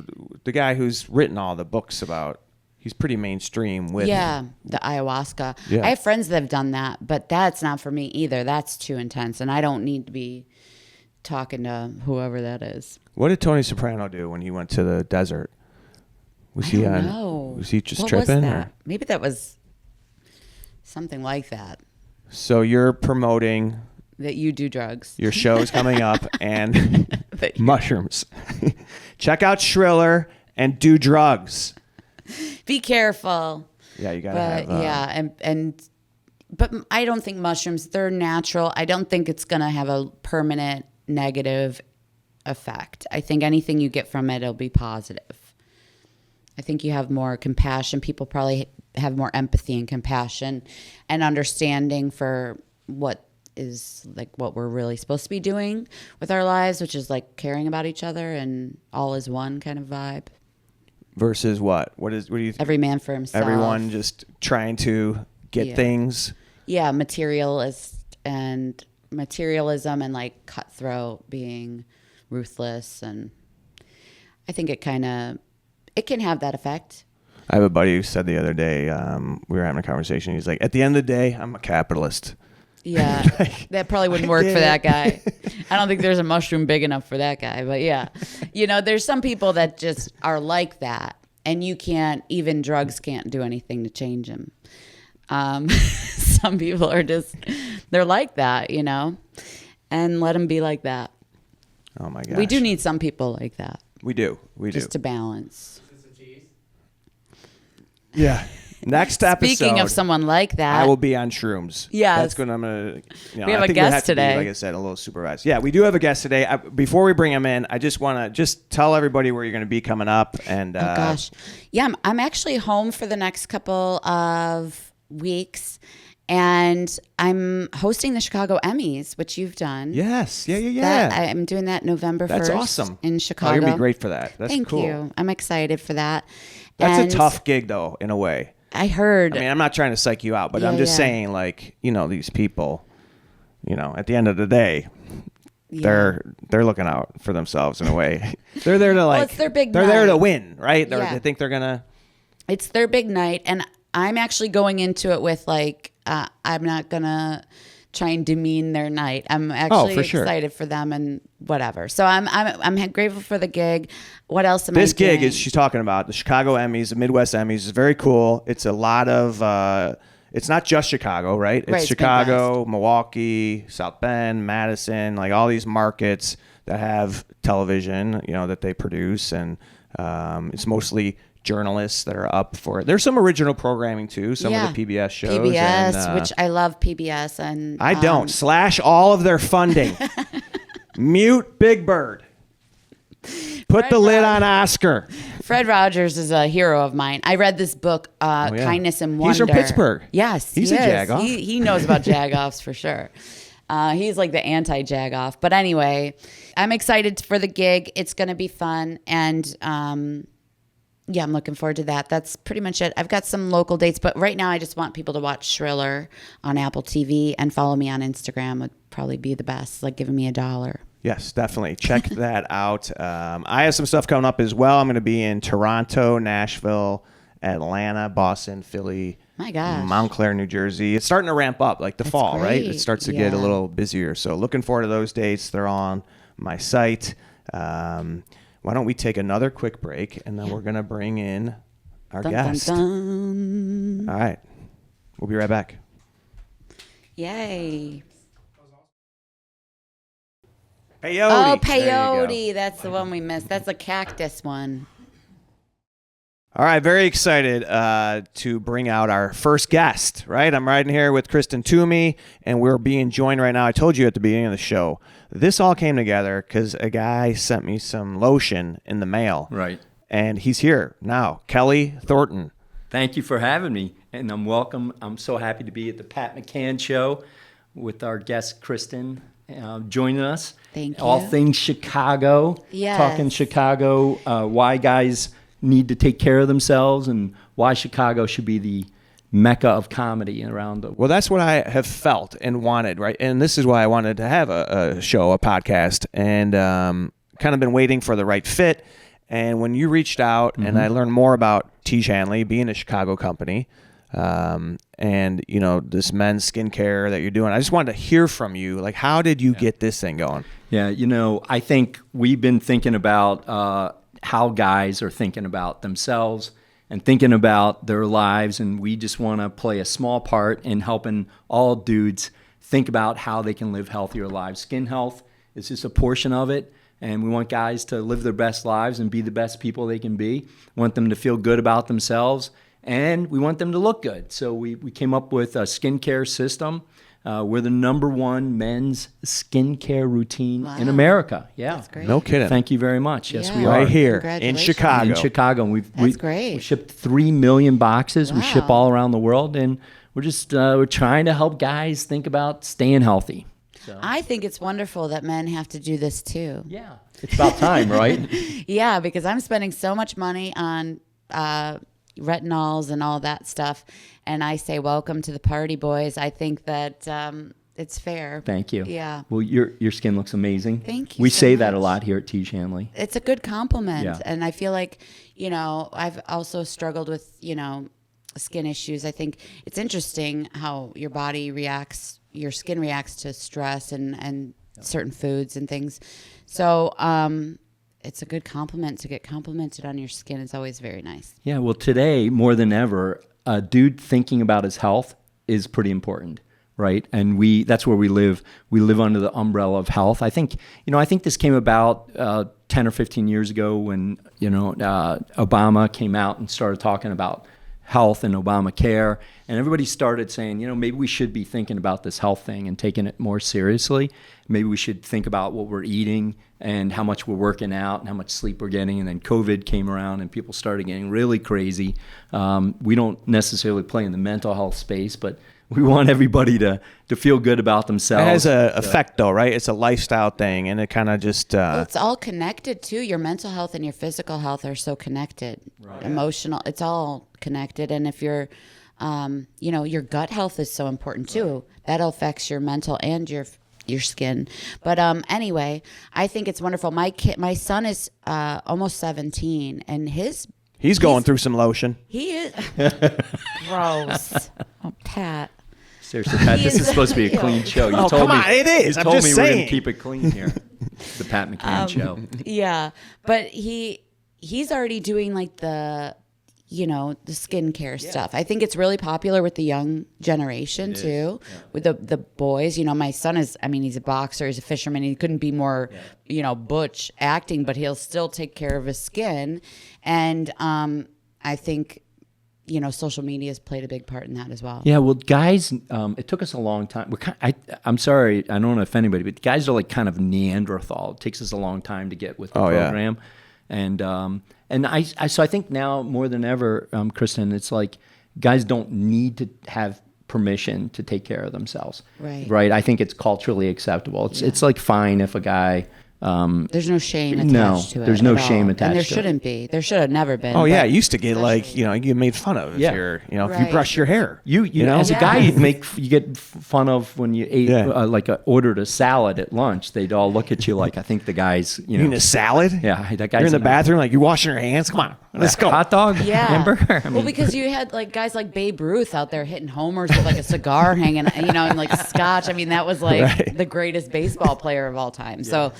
S1: the guy who's written all the books about. He's pretty mainstream with
S2: the ayahuasca.
S1: Yeah.
S2: I have friends that have done that, but that's not for me either. That's too intense, and I don't need to be talking to whoever that is.
S1: What did Tony Soprano do when he went to the desert? Was he just tripping? Or?
S2: Maybe that was something like that.
S1: So you're promoting
S2: that you do drugs.
S1: Your show's coming up and mushrooms. Check out Shriller and do drugs.
S2: Be careful.
S1: Yeah, you gotta have.
S2: But I don't think mushrooms. They're natural. I don't think it's gonna have a permanent negative effect. I think anything you get from it, it'll be positive. I think you have more compassion. People probably have more empathy and compassion and understanding for what is like what we're really supposed to be doing with our lives, which is like caring about each other and all is one kind of vibe.
S1: Versus what? What do you think?
S2: Every man for himself.
S1: Everyone just trying to get things.
S2: Yeah, materialism and like cutthroat, being ruthless, and I think it can have that effect.
S1: I have a buddy who said the other day, we were having a conversation. He's like, at the end of the day, I'm a capitalist.
S2: Yeah, that probably wouldn't work for that guy. I don't think there's a mushroom big enough for that guy. But yeah, there's some people that just are like that. And even drugs can't do anything to change them. Some people are they're like that, and let them be like that.
S1: Oh my gosh.
S2: We do need some people like that.
S1: We do.
S2: Just to balance.
S1: Yeah. Next episode.
S2: Speaking of someone like that,
S1: I will be on shrooms.
S2: Yeah,
S1: that's when I'm gonna.
S2: We have a guest today.
S1: Like I said, a little supervised. Yeah, we do have a guest today. Before we bring him in, I just want to tell everybody where you're going to be coming up. And
S2: oh gosh, yeah, I'm actually home for the next couple of weeks, and I'm hosting the Chicago Emmys, which you've done.
S1: Yes, yeah.
S2: I'm doing that November 1st.
S1: That's awesome
S2: in Chicago.
S1: Oh, you're gonna be great for that. That's
S2: Thank
S1: cool.
S2: you. I'm excited for that.
S1: That's a tough gig, though, in a way.
S2: I heard.
S1: I mean, I'm not trying to psych you out, but I'm just saying, like, these people, at the end of the day, they're looking out for themselves in a way. They're there to
S2: it's their big
S1: They're
S2: night.
S1: there to win, right?
S2: Yeah.
S1: They think they're gonna.
S2: It's their big night, and I'm actually going into it with like, I'm not gonna try and demean their night. I'm actually excited for them and whatever. So I'm grateful for the gig. What else am I doing?
S1: This gig is she's talking about the Chicago Emmys, the Midwest Emmys. Is very cool. It's a lot of. It's not just Chicago, right? It's Chicago,
S2: Midwest.
S1: Milwaukee, South Bend, Madison, like all these markets that have television, that they produce, and it's mostly journalists that are up for it. There's some original programming too. Some of the PBS shows.
S2: PBS, which I love PBS, and
S1: I don't slash all of their funding. Mute Big Bird. Put the lid on Oscar.
S2: Fred Rogers is a hero of mine. I read this book, Kindness and Wonder.
S1: He's from Pittsburgh.
S2: Yes,
S1: he's a Jagoff.
S2: He knows about Jagoffs for sure. He's like the anti-Jagoff. But anyway, I'm excited for the gig. It's going to be fun. And yeah, I'm looking forward to that. That's pretty much it. I've got some local dates, but right now I just want people to watch Shriller on Apple TV and follow me on Instagram would probably be the best, like giving me $1.
S1: Yes, definitely. Check that out. I have some stuff coming up as well. I'm going to be in Toronto, Nashville, Atlanta, Boston, Philly,
S2: My gosh.
S1: Montclair, New Jersey. It's starting to ramp up like the fall, right?
S2: great.
S1: It starts to get a little busier. So looking forward to those dates. They're on my site. Why don't we take another quick break, and then we're going to bring in our guest.
S2: Dun.
S1: All right. We'll be right back.
S2: Yay.
S1: Peyote.
S2: Oh,
S1: There you go.
S2: peyote. That's the one we missed. That's a cactus one.
S1: All right, very excited to bring out our first guest, right? I'm riding here with Kristen Toomey, and we're being joined right now. I told you at the beginning of the show, this all came together because a guy sent me some lotion in the mail.
S5: Right.
S1: And he's here now, Kelly Thornton.
S5: Thank you for having me, and I'm welcome. I'm so happy to be at the Pat McGann Show with our guest, Kristen, joining us.
S2: Thank you.
S5: All things Chicago.
S2: Yes.
S5: Talking Chicago, why guys need to take care of themselves and why Chicago should be the mecca of comedy around the world.
S1: Well, that's what I have felt and wanted, right? And this is why I wanted to have a show, a podcast, and kind of been waiting for the right fit. And when you reached out and I learned more about T. Hanley being a Chicago company, and you know, this men's skincare that you're doing, I just wanted to hear from you. Like, how did you get this thing going?
S5: Yeah, you know, I think we've been thinking about how guys are thinking about themselves and thinking about their lives, and we just want to play a small part in helping all dudes think about how they can live healthier lives. Skin health is just a portion of it, and we want guys to live their best lives and be the best people they can be. We want them to feel good about themselves, and we want them to look good. So we came up with a skincare system. We're the #1 men's skincare routine in America. Yeah.
S2: That's great.
S1: No kidding.
S5: Thank you very much. Yes,
S2: Yeah.
S5: we are.
S1: Right here in
S2: Congratulations.
S1: Chicago.
S5: In Chicago. And
S2: That's great.
S5: We shipped 3 million boxes. We ship
S2: Wow.
S5: all around the world. And we're just we're trying to help guys think about staying healthy.
S2: I think it's wonderful that men have to do this too.
S5: Yeah. It's about time, right?
S2: Yeah, because I'm spending so much money on retinols and all that stuff. And I say, welcome to the party, boys. I think that it's fair.
S5: Thank you.
S2: Yeah.
S5: Well, your skin looks amazing.
S2: Thank you
S5: We
S2: so
S5: say that a
S2: much.
S5: lot here at T. Hanley.
S2: It's a good compliment.
S5: Yeah.
S2: And I feel like, you know, I've also struggled with, you know, skin issues. I think it's interesting how your body reacts, your skin reacts to stress and certain foods and things. So it's a good compliment to get complimented on your skin. It's always very nice.
S5: Yeah, well, today, more than ever, a dude thinking about his health is pretty important, right? And that's where we live. We live under the umbrella of health. I think this came about 10 or 15 years ago when, Obama came out and started talking about health and Obamacare, and everybody started saying, maybe we should be thinking about this health thing and taking it more seriously. Maybe we should think about what we're eating and how much we're working out and how much sleep we're getting. And then COVID came around and people started getting really crazy. We don't necessarily play in the mental health space, but we want everybody to feel good about themselves.
S1: It has an effect, though, right? It's a lifestyle thing, and it kind of just...
S2: Well, it's all connected, too. Your mental health and your physical health are so connected. Right. Emotional, it's all connected. And if you're, your gut health is so important, too. That affects your mental and your skin. But anyway, I think it's wonderful. My son is almost 17, and
S1: He's going through some lotion.
S2: he is gross. Oh, Pat.
S5: Seriously, Pat, this is supposed to be a clean show. You told
S1: come
S5: me,
S1: on, it is.
S5: You
S1: I'm
S5: told
S1: just
S5: me we're going
S1: saying.
S5: to keep it clean here. The Pat McGann Show.
S2: Yeah, but he's already doing like the skincare stuff. I think it's really popular with the young generation too, with the boys. My son he's a boxer, he's a fisherman. He couldn't be more, butch acting, but he'll still take care of his skin. And I think, social media has played a big part in that as well.
S5: Yeah, well, guys, it took us a long time. I'm sorry, I don't want to offend anybody, but guys are like kind of Neanderthal. It takes us a long time to get with the program. So I think now more than ever, Kristen, it's like guys don't need to have permission to take care of themselves. Right. I think it's culturally acceptable. It's like fine if a guy.
S2: There's no shame attached to it.
S5: There's no shame attached to it.
S2: And there shouldn't be. There should have never been.
S1: Oh yeah, it used to get like, you get made fun of if you're, if you brush your hair.
S5: You know, as a guy, you get fun of when you ate ordered a salad at lunch. They'd all look at you like, I think the guy's,
S1: You mean a salad?
S5: Yeah, that guy's
S1: You're in the bathing, like you're washing your hands. Come on, let's go.
S5: Hot dog, hamburger.
S2: Well, because you had like guys like Babe Ruth out there hitting homers with like a cigar hanging, and like scotch. I mean, that was like the greatest baseball player of all time. So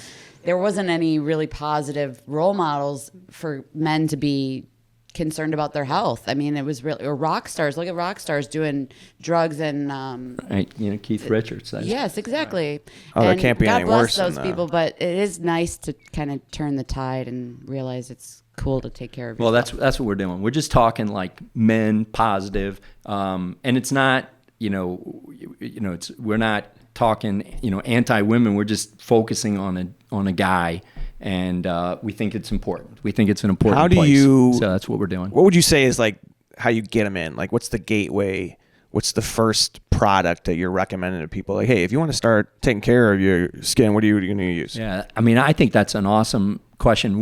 S2: there wasn't any really positive role models for men to be concerned about their health. I mean, it was really, or rock stars. Look at rock stars doing drugs and
S5: Keith Richards says.
S2: Yes, exactly.
S1: Oh, that can't be
S2: God
S1: any
S2: bless
S1: worse
S2: those
S1: than
S2: people, but it is nice to kind of turn the tide and realize it's cool to take care of yourself.
S5: Well, that's what we're doing. We're just talking like men, positive, and it's not we're not talking anti-women. We're just focusing on a guy, and we think it's important. We think it's an important place. So that's what we're doing.
S1: What would you say is like how you get them in? Like, what's the gateway? What's the first product that you're recommending to people? Like, hey, if you want to start taking care of your skin, what are you going to use?
S5: Yeah, I mean, I think that's an awesome question.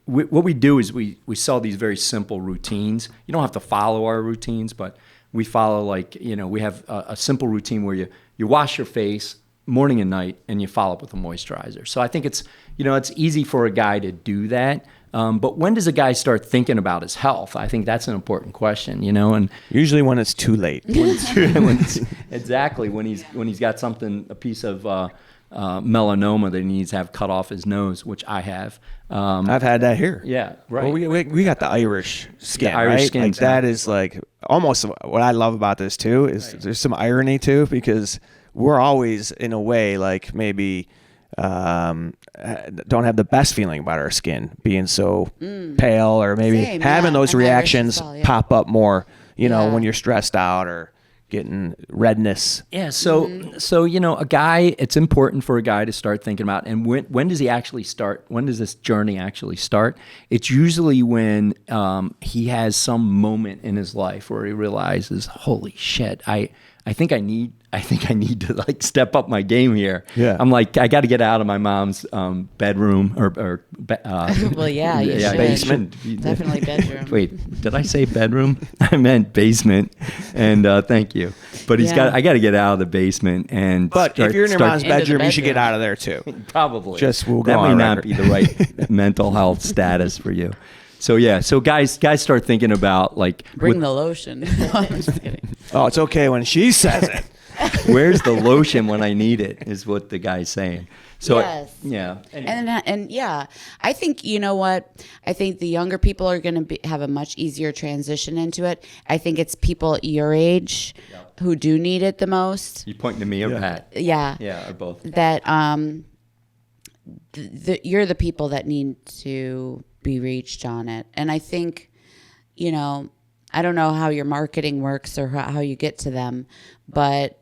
S5: What we do is we sell these very simple routines. You don't have to follow our routines, but we follow we have a simple routine where you wash your face morning and night, and you follow up with a moisturizer. So I think it's easy for a guy to do that. But when does a guy start thinking about his health? I think that's an important question, and
S1: usually when it's too late.
S5: Exactly, when he's got something, a piece of melanoma that he needs to have cut off his nose, which I have.
S1: I've had that here.
S5: Yeah, right.
S1: Well, we got the Irish skin,
S5: the Irish
S1: right?
S5: skin,
S1: like that is like almost what I love about this too is there's some irony too, because we're always in a way like maybe don't have the best feeling about our skin being so pale, or maybe having those reactions pop up more, when you're stressed out or getting redness.
S5: Yeah, so a guy, it's important for a guy to start thinking about, and when does he actually start? When does this journey actually start? It's usually when he has some moment in his life where he realizes, holy shit, I think I need to like step up my game here.
S1: Yeah.
S5: I'm like, I got to get out of my mom's bedroom or
S2: well, yeah, you should.
S5: Basement.
S2: Definitely bedroom.
S5: Wait, did I say bedroom? I meant basement. And thank you. But I got to get out of the basement
S1: But if you're in your mom's bedroom, you should get out of there too.
S5: Probably.
S1: We'll
S5: that
S1: go
S5: may
S1: on
S5: not
S1: record.
S5: be the right mental health status for you. So guys start thinking about like
S2: bring the lotion. No, I'm just kidding.
S1: Oh, it's okay when she says it.
S5: Where's the lotion when I need it? Is what the guy's saying. So
S2: yes.
S5: Yeah.
S2: Anyway. And yeah, I think I think the younger people are going to have a much easier transition into it. I think it's people your age who do need it the most.
S5: You pointing to me or Pat?
S2: Yeah.
S5: Yeah, or both.
S2: That you're the people that need to be reached on it. And I think, I don't know how your marketing works or how you get to them, but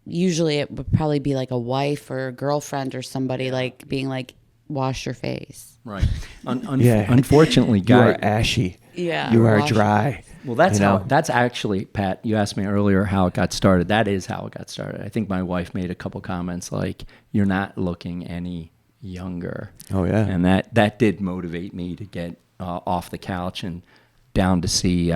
S2: usually it would probably be like a wife or a girlfriend or somebody like being like, wash your face.
S5: Right. Unfortunately,
S1: You
S5: guy,
S1: are ashy.
S2: Yeah.
S1: You are dry.
S5: Well, that's actually, Pat, you asked me earlier how it got started. That is how it got started. I think my wife made a couple comments like, you're not looking any younger.
S1: Oh, yeah.
S5: And that did motivate me to get off the couch and down to see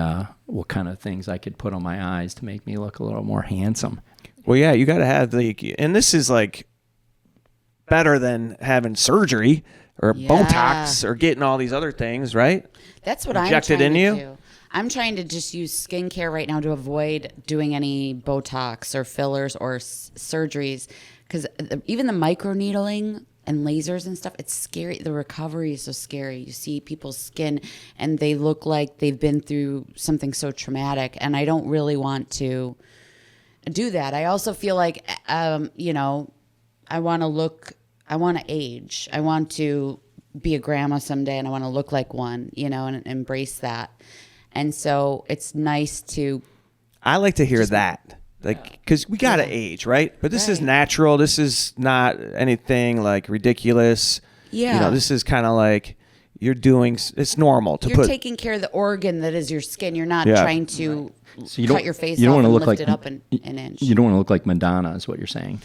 S5: what kind of things I could put on my eyes to make me look a little more handsome.
S1: Well, yeah, you got to have and this is like better than having surgery or Botox or getting all these other things, right?
S2: That's what
S1: Injected
S2: I'm trying
S1: in
S2: to
S1: you?
S2: do. I'm trying to just use skincare right now to avoid doing any Botox or fillers or surgeries, because even the microneedling and lasers and stuff, it's scary. The recovery is so scary. You see people's skin and they look like they've been through something so traumatic, and I don't really want to do that. I also feel like, I want to age. I want to be a grandma someday, and I want to look like one, and embrace that. And so it's nice to...
S1: I like to hear that. Like, because we got to age, right? But this is natural. This is not anything like ridiculous.
S2: Yeah.
S1: This is kind of like you're doing. It's normal to
S2: You're
S1: put.
S2: taking care of the organ that is your skin. You're not
S1: Yeah.
S2: trying to
S5: So
S2: cut your face
S5: you don't
S2: off
S5: wanna
S2: and
S5: look
S2: lift
S5: like
S2: it up an inch.
S5: You don't want to look like Madonna, is what you're saying.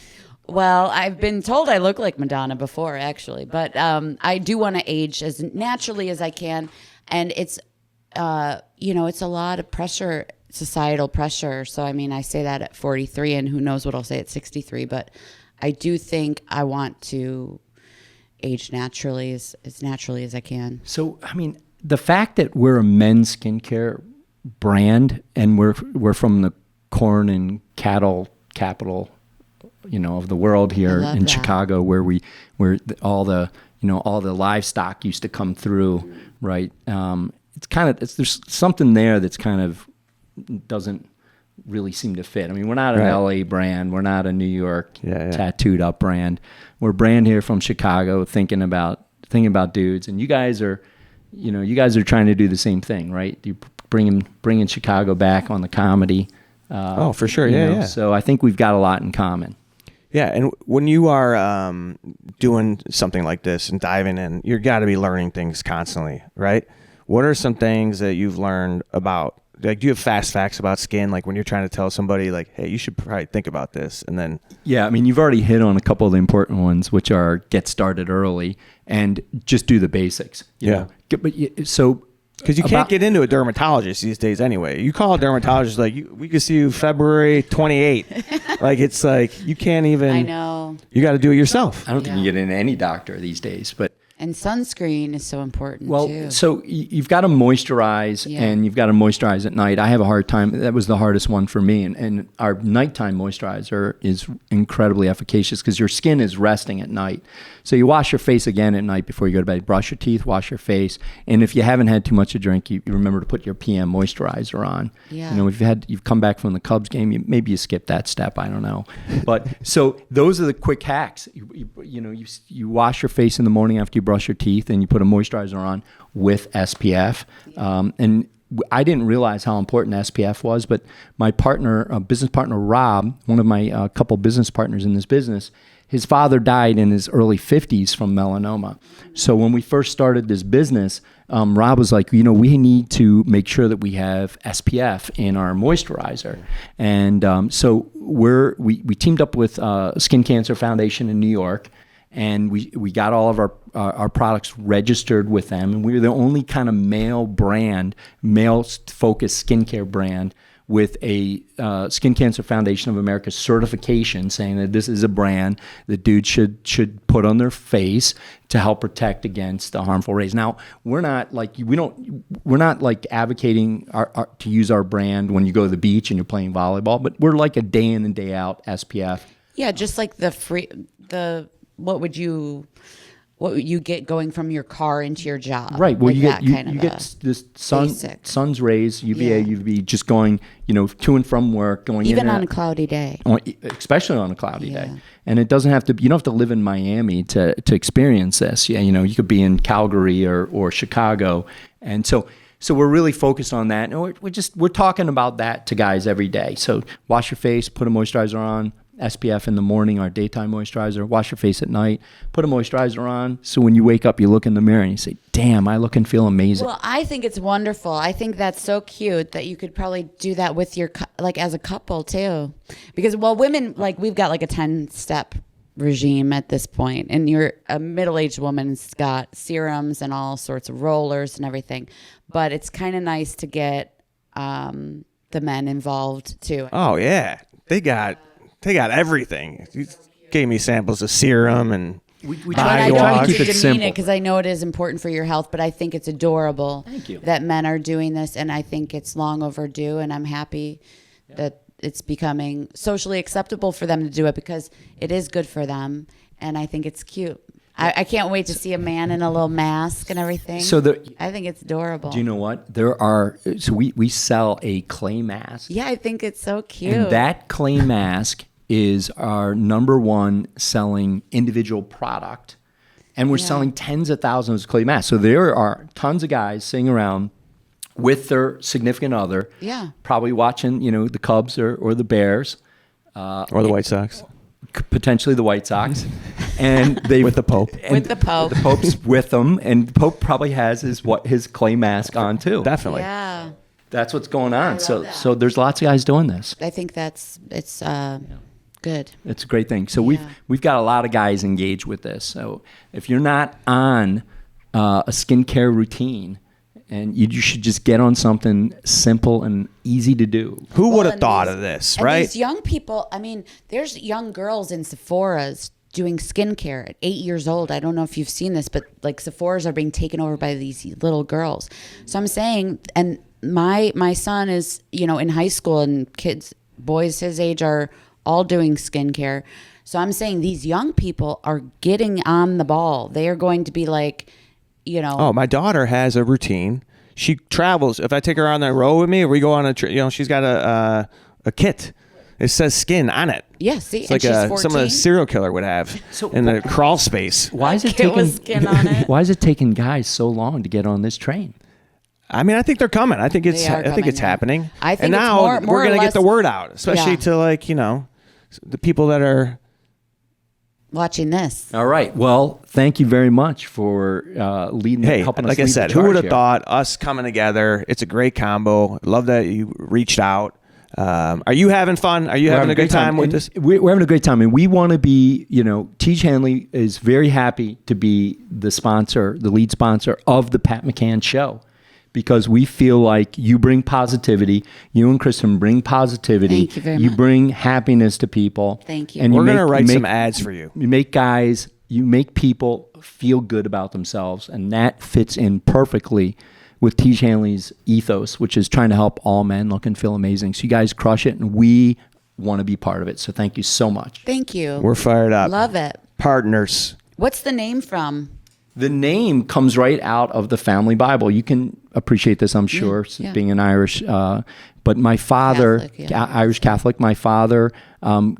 S2: Well, I've been told I look like Madonna before, actually, but I do want to age as naturally as I can, and it's, it's a lot of pressure, societal pressure. So I mean, I say that at 43, and who knows what I'll say at 63. But I do think I want to age naturally, as naturally as I can.
S5: So I mean, the fact that we're a men's skincare brand and we're from the corn and cattle capital, of the world here in Chicago, where all the livestock used to come through, right? There's something there that's kind of doesn't really seem to fit. I mean, we're not an LA brand, we're not a New York tattooed up brand. We're a brand here from Chicago, thinking about dudes, and you guys are trying to do the same thing, right? You bringing Chicago back on the comedy.
S1: For sure, yeah.
S5: So I think we've got a lot in common.
S1: Yeah, and when you are doing something like this and diving in, you've got to be learning things constantly, right? What are some things that you've learned about, like, do you have fast facts about skin? Like when you're trying to tell somebody, like, hey, you should probably think about this, and then...
S5: Yeah, I mean, you've already hit on a couple of the important ones, which are get started early and just do the basics. You know?
S1: Because you can't get into a dermatologist these days anyway. You call a dermatologist, like, we could see you February 28th. Like, it's like, you can't even...
S2: I know.
S1: You got to do it yourself.
S5: I don't think you get into any doctor these days, but...
S2: And sunscreen is so important, too.
S5: So you've got to moisturize, and you've got to moisturize at night. I have a hard time. That was the hardest one for me. And our nighttime moisturizer is incredibly efficacious because your skin is resting at night. So you wash your face again at night before you go to bed. Brush your teeth, wash your face. And if you haven't had too much to drink, you remember to put your PM moisturizer on.
S2: Yeah.
S5: If you've come back from the Cubs game, maybe you skip that step. I don't know. But so those are the quick hacks. You wash your face in the morning after you brush your teeth, and you put a moisturizer on with SPF. And I didn't realize how important SPF was, but my business partner Rob, one of my couple business partners in this business, his father died in his early 50s from melanoma. So when we first started this business, Rob was like, we need to make sure that we have SPF in our moisturizer. And so we teamed up with Skin Cancer Foundation in New York, and we got all of our products registered with them. And we were the only kind of male-focused skincare brand with a Skin Cancer Foundation of America certification saying that this is a brand that dudes should put on their face to help protect against the harmful rays. Now, we're not like advocating to use our brand when you go to the beach and you're playing volleyball, but we're like a day in and day out SPF.
S2: Yeah, just like what would you get going from your car into your job?
S5: Right. Well,
S2: like
S5: you get this sun's rays, UVA, UVB, just going, to and from work, going
S2: even
S5: in
S2: on a cloudy day.
S5: Especially on a cloudy day. And it doesn't have to. You don't have to live in Miami to experience this. Yeah, you could be in Calgary or Chicago, and so we're really focused on that. And we're talking about that to guys every day. So wash your face, put a moisturizer on. SPF in the morning, our daytime moisturizer. Wash your face at night. Put a moisturizer on, so when you wake up, you look in the mirror and you say, "Damn, I look and feel amazing."
S2: Well, I think it's wonderful. I think that's so cute that you could probably do that with your as a couple too, because women we've got like a 10-step regime at this point, and you're a middle-aged woman's got serums and all sorts of rollers and everything, but it's kind of nice to get the men involved too.
S1: Oh yeah, they got everything. You gave me samples of serum and
S5: we
S2: I don't
S5: try
S2: want
S5: to keep
S2: to
S5: it
S2: demean
S5: simple.
S2: it because I know it is important for your health, but I think it's adorable that men are doing this, and I think it's long overdue, and I'm happy that it's becoming socially acceptable for them to do it because it is good for them, and I think it's cute. I can't wait to see a man in a little mask and everything. I think it's adorable.
S5: Do you know what? We sell a clay mask.
S2: Yeah, I think it's so cute.
S5: And that clay mask is our number one selling individual product. And we're selling tens of thousands of clay masks. So there are tons of guys sitting around with their significant other, probably watching, the Cubs or the Bears.
S1: Or the White Sox.
S5: Potentially the White Sox. and they
S1: With the Pope.
S2: With the Pope.
S5: The Pope's with them, and the Pope probably has his clay mask on too.
S1: Definitely.
S2: Yeah.
S5: That's what's going on. So
S3: that.
S5: so there's lots of guys doing this.
S2: I think it's good.
S5: It's a great thing. So we've got a lot of guys engaged with this. So if you're not on a skincare routine, and you should just get on something simple and easy to do.
S1: Who would have
S2: and
S1: thought
S2: these-
S1: of this,
S2: and
S1: right?
S2: These young people, I mean, there's young girls in Sephora's doing skincare at 8 years old. I don't know if you've seen this, but like Sephora's are being taken over by these little girls. So I'm saying, and my son is, in high school, and kids, boys his age are all doing skincare. So I'm saying these young people are getting on the ball. They are going to be like,
S1: Oh, my daughter has a routine. She travels. If I take her on that road with me, or we go on a trip, she's got a kit. It says skin on it.
S2: yeah, see,
S1: It's like
S2: and she's 14.
S1: some of the serial killer would have in the crawl space.
S5: Why is it
S2: Kit with skin on it.
S5: Why is it taking guys so long to get on this train?
S1: I mean, I think they're coming. I think it's
S2: They are coming,
S1: happening.
S2: I think
S1: and
S2: it's
S1: now
S2: more
S1: we're
S2: or
S1: gonna
S2: less-
S1: get the word out, especially
S2: Yeah.
S1: to the people that are.
S2: watching this.
S5: All right. Well, thank you very much for helping us.
S1: Like I
S5: lead
S1: said,
S5: the
S1: who would
S5: charge
S1: have
S5: here.
S1: thought us coming together? It's a great combo. Love that you reached out. Are you having fun? Are you
S5: We're
S1: having a good time with
S5: and
S1: this?
S5: We're having a great time, and we want to be. Teach Hanley is very happy to be the lead sponsor of the Pat McGann Show, because we feel like you bring positivity. You and Kristen bring positivity.
S2: Thank you very
S5: You
S2: much.
S5: bring happiness to people.
S2: Thank you.
S5: And
S1: We're
S5: you
S1: gonna write
S5: you
S1: some ads for you.
S5: You make people feel good about themselves, and that fits in perfectly with Teach Hanley's ethos, which is trying to help all men look and feel amazing. So you guys crush it, and we want to be part of it. So thank you so much.
S2: Thank you.
S1: We're fired up.
S2: Love it.
S1: Partners.
S2: What's the name from?
S5: The name comes right out of the family Bible. You can appreciate this, I'm sure,
S2: yeah.
S5: being an Irish. But my father,
S2: Catholic, yeah.
S5: Irish Catholic, my father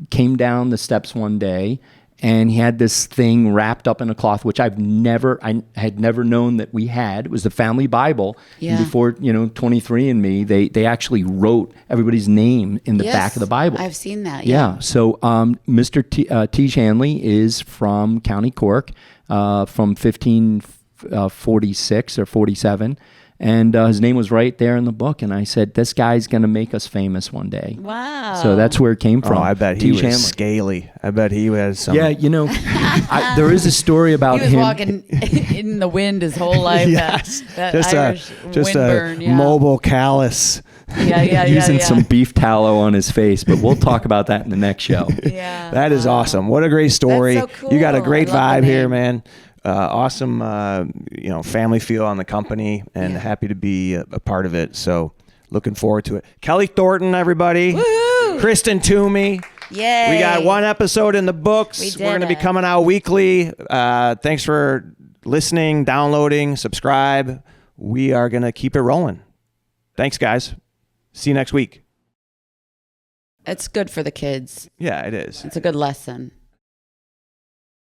S5: came down the steps one day, and he had this thing wrapped up in a cloth, which I had never known that we had. It was the family Bible.
S2: Yeah.
S5: And before 23andMe, they actually wrote everybody's name in the back of the Bible.
S2: I've seen that.
S5: Yeah. So Mr. Teach Hanley is from County Cork, from 1546 or 47. And his name was right there in the book. And I said, this guy's going to make us famous one day.
S2: Wow.
S5: So that's where it came from.
S1: Oh, I bet he
S5: Teach
S1: was
S5: Hanley.
S1: scaly. I bet he has some.
S5: Yeah, there is a story about
S2: He was
S5: him.
S2: walking in the wind his whole life.
S1: Yes.
S2: That
S1: just
S2: Irish
S1: just
S2: windburn.
S1: a mobile callus.
S5: using some beef tallow on his face, but we'll talk about that in the next show.
S2: Yeah.
S1: That is awesome. What a great story.
S2: That's so
S1: You got a
S2: cool.
S1: great
S2: I love
S1: vibe
S2: the
S1: here,
S2: name.
S1: man. Awesome, family feel on the company, and happy to be a part of it. So looking forward to it. Kelly Thornton, everybody.
S2: Woo!
S1: Kristen Toomey.
S2: Yay.
S1: We got one episode in the books.
S2: We did
S1: We're going to be
S2: it.
S1: coming out weekly. Thanks for listening, downloading, subscribe. We are going to keep it rolling. Thanks, guys. See you next week.
S2: It's good for the kids.
S1: Yeah, it is.
S2: It's a good lesson.